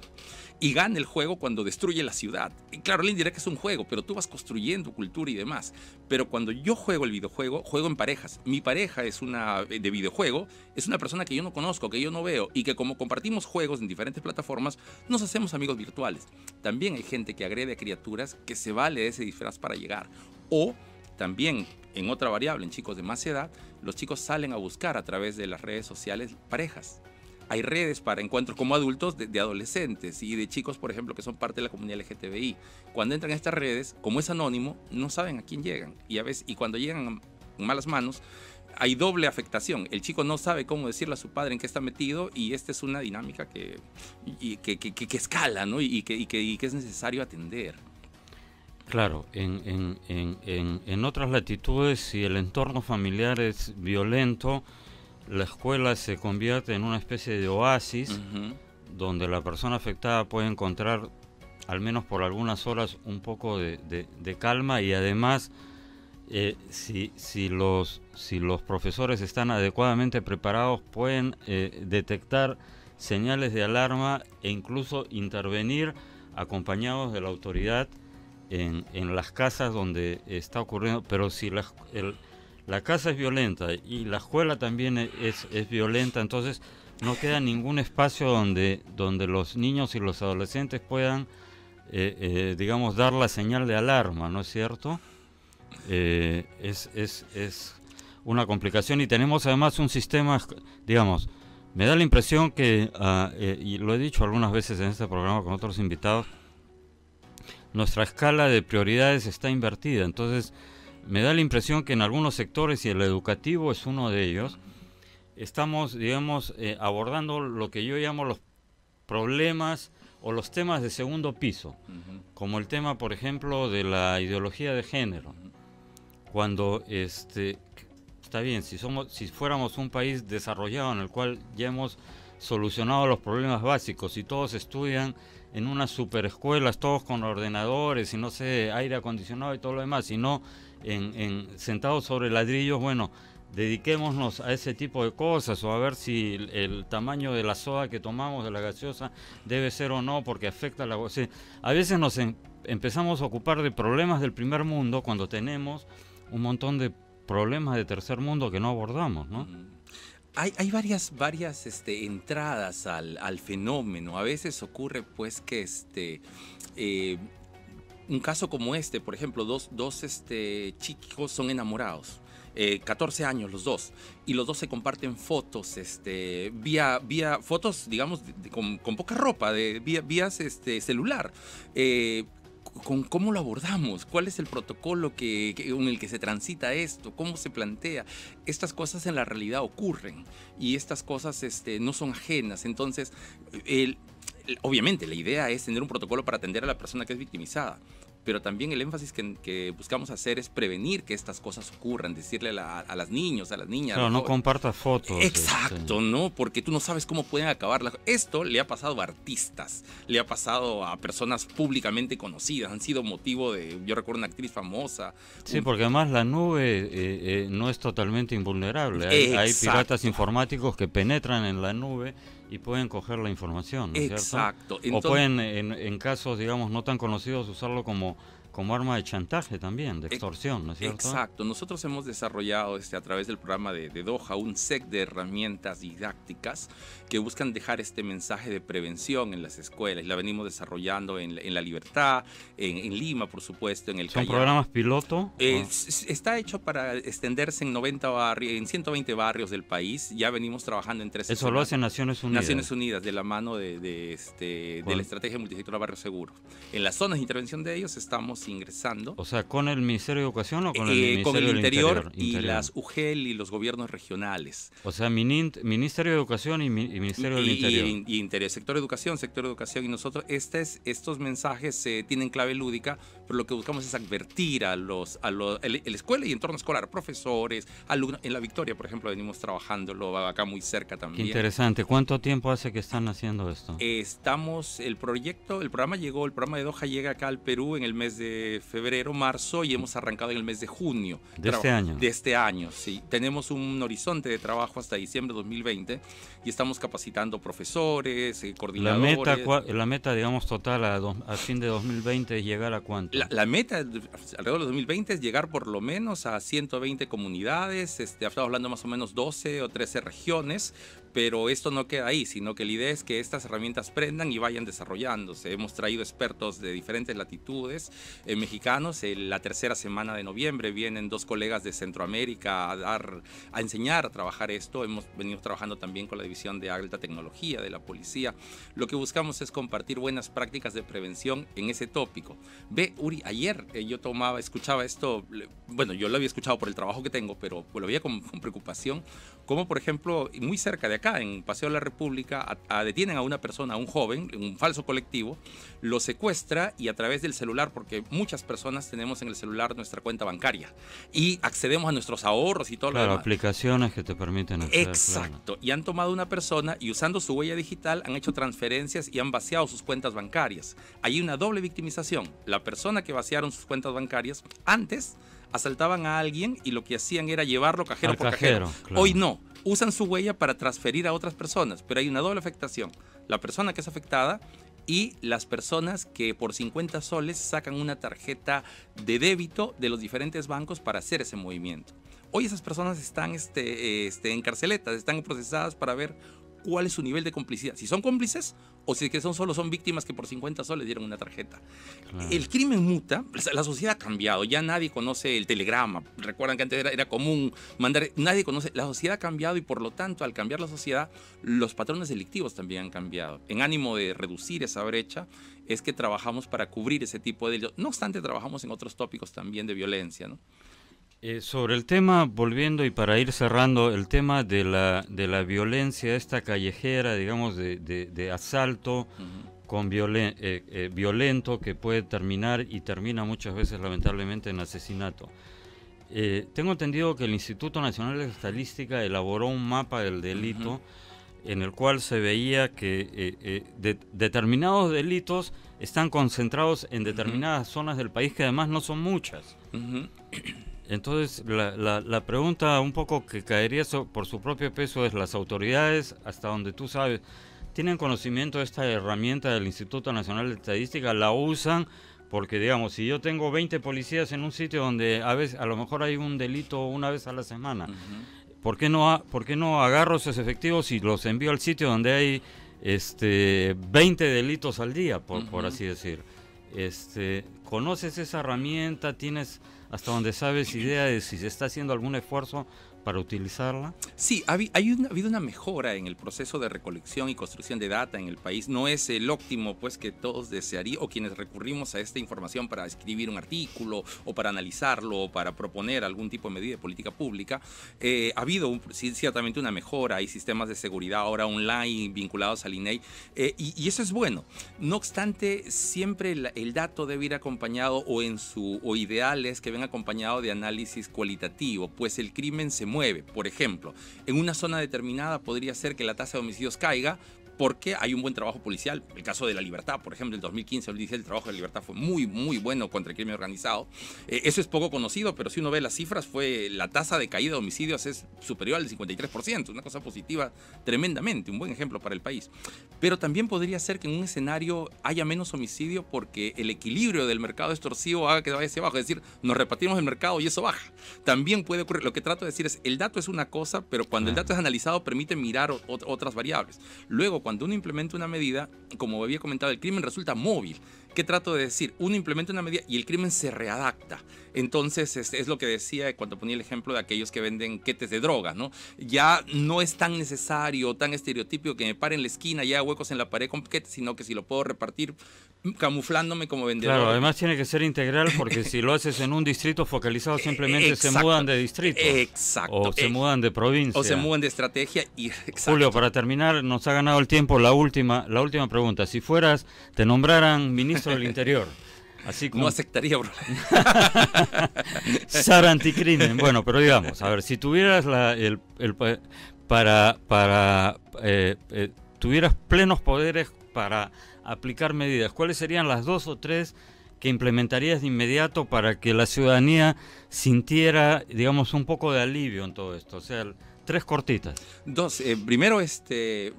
Y gana el juego cuando destruye la ciudad. Y claro, alguien dirá que es un juego, pero tú vas construyendo cultura y demás. Pero cuando yo juego el videojuego, juego en parejas. Mi pareja es de videojuego, es una persona que yo no conozco, que yo no veo, y que como compartimos juegos en diferentes plataformas, nos hacemos amigos virtuales. También hay gente que agrede a criaturas que se vale de ese disfraz para llegar. O también, en otra variable, en chicos de más edad, los chicos salen a buscar a través de las redes sociales parejas. Hay redes para encuentros como adultos de adolescentes y de chicos, por ejemplo, que son parte de la comunidad LGTBI. Cuando entran a estas redes, como es anónimo, no saben a quién llegan. Y cuando llegan en malas manos, hay doble afectación. El chico no sabe cómo decirle a su padre en qué está metido, y esta es una dinámica que escala, ¿no? y que es necesario atender. Claro, en otras latitudes, si el entorno familiar es violento, la escuela se convierte en una especie de oasis donde la persona afectada puede encontrar, al menos por algunas horas, un poco de calma, y además, si los profesores están adecuadamente preparados, pueden detectar señales de alarma e incluso intervenir acompañados de la autoridad en las casas donde está ocurriendo, pero si la casa es violenta y la escuela también es violenta, entonces no queda ningún espacio donde los niños y los adolescentes puedan, digamos, dar la señal de alarma, ¿no es cierto? Es una complicación, y tenemos además un sistema, digamos, me da la impresión que, y lo he dicho algunas veces en este programa con otros invitados, nuestra escala de prioridades está invertida. Entonces me da la impresión que en algunos sectores, y el educativo es uno de ellos, estamos, digamos, abordando lo que yo llamo los problemas o los temas de segundo piso, como el tema, por ejemplo, de la ideología de género. Cuando está bien, si fuéramos un país desarrollado en el cual ya hemos solucionado los problemas básicos y todos estudian en unas superescuelas, todos con ordenadores y no sé, aire acondicionado y todo lo demás, sino sentados sobre ladrillos, bueno, dediquémonos a ese tipo de cosas, o a ver si el tamaño de la soda que tomamos, de la gaseosa, debe ser o no, porque afecta a la... O sea, a veces nos empezamos a ocupar de problemas del primer mundo cuando tenemos un montón de problemas de tercer mundo que no abordamos, ¿no? Hay varias entradas al fenómeno. A veces ocurre pues que un caso como por ejemplo, dos chicos son enamorados, 14 años los dos, y los dos se comparten fotos, vía fotos, digamos, con poca ropa, vía celular. ¿Cómo lo abordamos? ¿Cuál es el protocolo en el que se transita esto? ¿Cómo se plantea? Estas cosas en la realidad ocurren, y estas cosas no son ajenas. Entonces, obviamente la idea es tener un protocolo para atender a la persona que es victimizada, pero también el énfasis que buscamos hacer es prevenir que estas cosas ocurran, decirle a las niños, a las niñas. Claro, no compartas fotos. Exacto, ¿no? Porque tú no sabes cómo pueden acabar. Esto le ha pasado a artistas, le ha pasado a personas públicamente conocidas, han sido motivo de, yo recuerdo una actriz famosa. Sí, porque además la nube no es totalmente invulnerable. Hay piratas informáticos que penetran en la nube y pueden coger la información, ¿no es cierto? Exacto. Entonces, o pueden, en casos, digamos, no tan conocidos, usarlo como arma de chantaje también, de extorsión, ¿no es cierto? Exacto. Nosotros hemos desarrollado a través del programa de Doha un set de herramientas didácticas que buscan dejar este mensaje de prevención en las escuelas, y la venimos desarrollando en La Libertad, en Lima, por supuesto, en el Callao. ¿Son programas piloto? Está hecho para extenderse en 120 barrios del país. Ya venimos trabajando en 3 Eso lo hace Naciones Unidas. Naciones Unidas, de la mano de la Estrategia Multisectorial Barrio Seguro. En las zonas de intervención de ellos estamos ingresando. O sea, ¿con el Ministerio de Educación o con el Ministerio con el del Interior y las UGEL y los gobiernos regionales? O sea, Ministerio de Educación y Ministerio del Interior. Y Interior, sector educación, y nosotros, estos mensajes tienen clave lúdica, pero lo que buscamos es advertir a la escuela y entorno escolar, profesores, alumnos. En La Victoria, por ejemplo, venimos trabajándolo acá muy cerca también. Qué interesante. ¿Cuánto tiempo hace que están haciendo esto? El programa de Doha llega acá al Perú en el mes de febrero, marzo, y hemos arrancado en el mes de junio. ¿De este año? De este año, sí. Tenemos un horizonte de trabajo hasta diciembre de 2020 y estamos capacitando profesores, coordinadores. La meta, digamos, total a fin de 2020 es llegar a ¿cuánto? La meta alrededor de 2020 es llegar por lo menos a 120 comunidades, estamos hablando más o menos 12 o 13 regiones, pero esto no queda ahí, sino que la idea es que estas herramientas prendan y vayan desarrollándose. Hemos traído expertos de diferentes latitudes, mexicanos. La tercera semana de noviembre vienen 2 colegas de Centroamérica a enseñar a trabajar esto. Hemos venido trabajando también con la División de Alta Tecnología de la Policía. Lo que buscamos es compartir buenas prácticas de prevención en ese tópico. Uri, ayer yo escuchaba esto, bueno, yo lo había escuchado por el trabajo que tengo, pero lo veía con preocupación, como por ejemplo, muy cerca de acá, en Paseo de la República, detienen a una persona, a un joven, en un falso colectivo, lo secuestra, y a través del celular, porque muchas personas tenemos en el celular nuestra cuenta bancaria y accedemos a nuestros ahorros y todo lo demás. Claro, aplicaciones que te permiten acceder. Exacto. Claro. Y han tomado una persona y usando su huella digital han hecho transferencias y han vaciado sus cuentas bancarias. Hay una doble victimización. La persona que vaciaron sus cuentas bancarias antes asaltaban a alguien y lo que hacían era llevarlo cajero por cajero. Claro. Hoy no. Usan su huella para transferir a otras personas, pero hay una doble afectación. La persona que es afectada y las personas que por 50 soles sacan una tarjeta de débito de los diferentes bancos para hacer ese movimiento. Hoy esas personas están en carceletas, están procesadas para ver cuál es su nivel de complicidad, si son cómplices o si es que son víctimas que por 50 soles dieron una tarjeta. Claro. El crimen muta, la sociedad ha cambiado, ya nadie conoce el telegrama, recuerdan que antes era común mandar, nadie conoce, la sociedad ha cambiado y por lo tanto al cambiar la sociedad, los patrones delictivos también han cambiado. En ánimo de reducir esa brecha es que trabajamos para cubrir ese tipo de delitos, no obstante trabajamos en otros tópicos también de violencia, ¿no? Sobre el tema, volviendo y para ir cerrando, el tema de la violencia esta callejera, digamos, de asalto con violento que puede terminar y termina muchas veces lamentablemente en asesinato. Tengo entendido que el Instituto Nacional de Estadística elaboró un mapa del delito en el cual se veía que determinados delitos están concentrados en determinadas zonas del país que además no son muchas. Entonces, la pregunta un poco que caería por su propio peso es: las autoridades, hasta donde tú sabes, ¿tienen conocimiento de esta herramienta del Instituto Nacional de Estadística? ¿La usan? Porque, digamos, si yo tengo 20 policías en un sitio donde a lo mejor hay un delito una vez a la semana, ¿por qué no agarro esos efectivos y los envío al sitio donde hay 20 delitos al día, por así decir? ¿Conoces esa herramienta? ¿Tienes, hasta donde sabes, idea de si se está haciendo algún esfuerzo para utilizarla? Sí, ha habido una mejora en el proceso de recolección y construcción de data en el país. No es el óptimo pues que todos desearían o quienes recurrimos a esta información para escribir un artículo o para analizarlo o para proponer algún tipo de medida de política pública. Ha habido ciertamente una mejora. Hay sistemas de seguridad ahora online vinculados al INEI y eso es bueno. No obstante, siempre el dato debe ir acompañado o ideal es que venga acompañado de análisis cualitativo, pues el crimen se mueve. Por ejemplo, en una zona determinada podría ser que la tasa de homicidios caiga porque hay un buen trabajo policial. El caso de La Libertad, por ejemplo, en 2015, el trabajo de La Libertad fue muy, muy bueno contra el crimen organizado. Eso es poco conocido, pero si uno ve las cifras, la tasa de caída de homicidios es superior al 53%, una cosa positiva tremendamente, un buen ejemplo para el país. Pero también podría ser que en un escenario haya menos homicidio porque el equilibrio del mercado extorsivo haga que vaya hacia abajo, es decir, nos repartimos el mercado y eso baja. También puede ocurrir, lo que trato de decir es, el dato es una cosa, pero cuando el dato es analizado permite mirar otras variables. Luego, cuando uno implementa una medida, como había comentado, el crimen resulta móvil. ¿Qué trato de decir? Uno implementa una medida y el crimen se readapta. Entonces, es lo que decía cuando ponía el ejemplo de aquellos que venden quetes de droga, ¿no? Ya no es tan necesario, tan estereotípico que me pare en la esquina y haga huecos en la pared con quetes, sino que si lo puedo repartir camuflándome como vendedor. Claro, además tiene que ser integral porque si lo haces en un distrito focalizado simplemente se mudan de distrito. Exacto. O se mudan de provincia. O se mudan de estrategia. Julio, para terminar, nos ha ganado el tiempo la última pregunta. Si te nombraran ministro del Interior, así como... No aceptaría, bro. Sara anticrimen. Bueno, pero digamos, a ver, si tuvieras tuvieras plenos poderes para aplicar medidas, ¿cuáles serían las 2 o 3 que implementarías de inmediato para que la ciudadanía sintiera, digamos, un poco de alivio en todo esto? O sea, 3 cortitas. 2. Primero,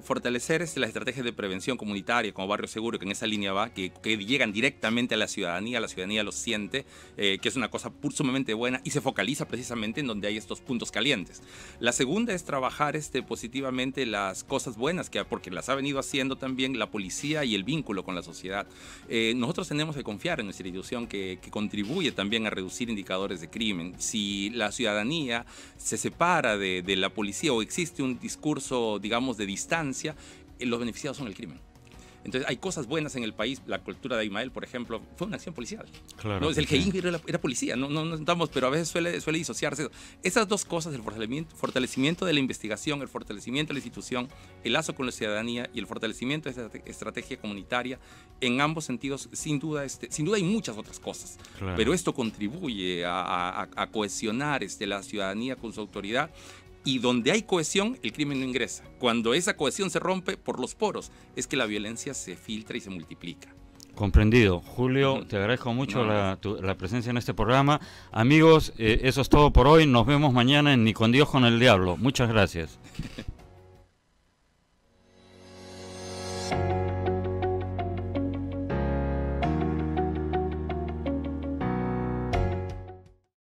fortalecer las estrategias de prevención comunitaria como Barrio Seguro, que en esa línea va, que llegan directamente a la ciudadanía lo siente, que es una cosa sumamente buena y se focaliza precisamente en donde hay estos puntos calientes. La segunda es trabajar positivamente las cosas buenas, porque las ha venido haciendo también la policía y el vínculo con la sociedad. Nosotros tenemos que confiar en nuestra institución que contribuye también a reducir indicadores de crimen. Si la ciudadanía se separa de la policía o existe un discurso, digamos, de distancia, los beneficiados son el crimen. Entonces hay cosas buenas en el país. La cultura de Aymael, por ejemplo, fue una acción policial. Claro, ¿no? El GEIN era policía, no estamos, pero a veces suele disociarse. Esas 2 cosas, el fortalecimiento de la investigación, el fortalecimiento de la institución, el lazo con la ciudadanía y el fortalecimiento de esta estrategia comunitaria, en ambos sentidos, sin duda hay muchas otras cosas. Claro. Pero esto contribuye a cohesionar la ciudadanía con su autoridad. Y donde hay cohesión, el crimen no ingresa. Cuando esa cohesión se rompe por los poros, es que la violencia se filtra y se multiplica. Comprendido. Julio, te agradezco mucho la presencia en este programa. Amigos, eso es todo por hoy. Nos vemos mañana en Ni con Dios con el Diablo. Muchas gracias.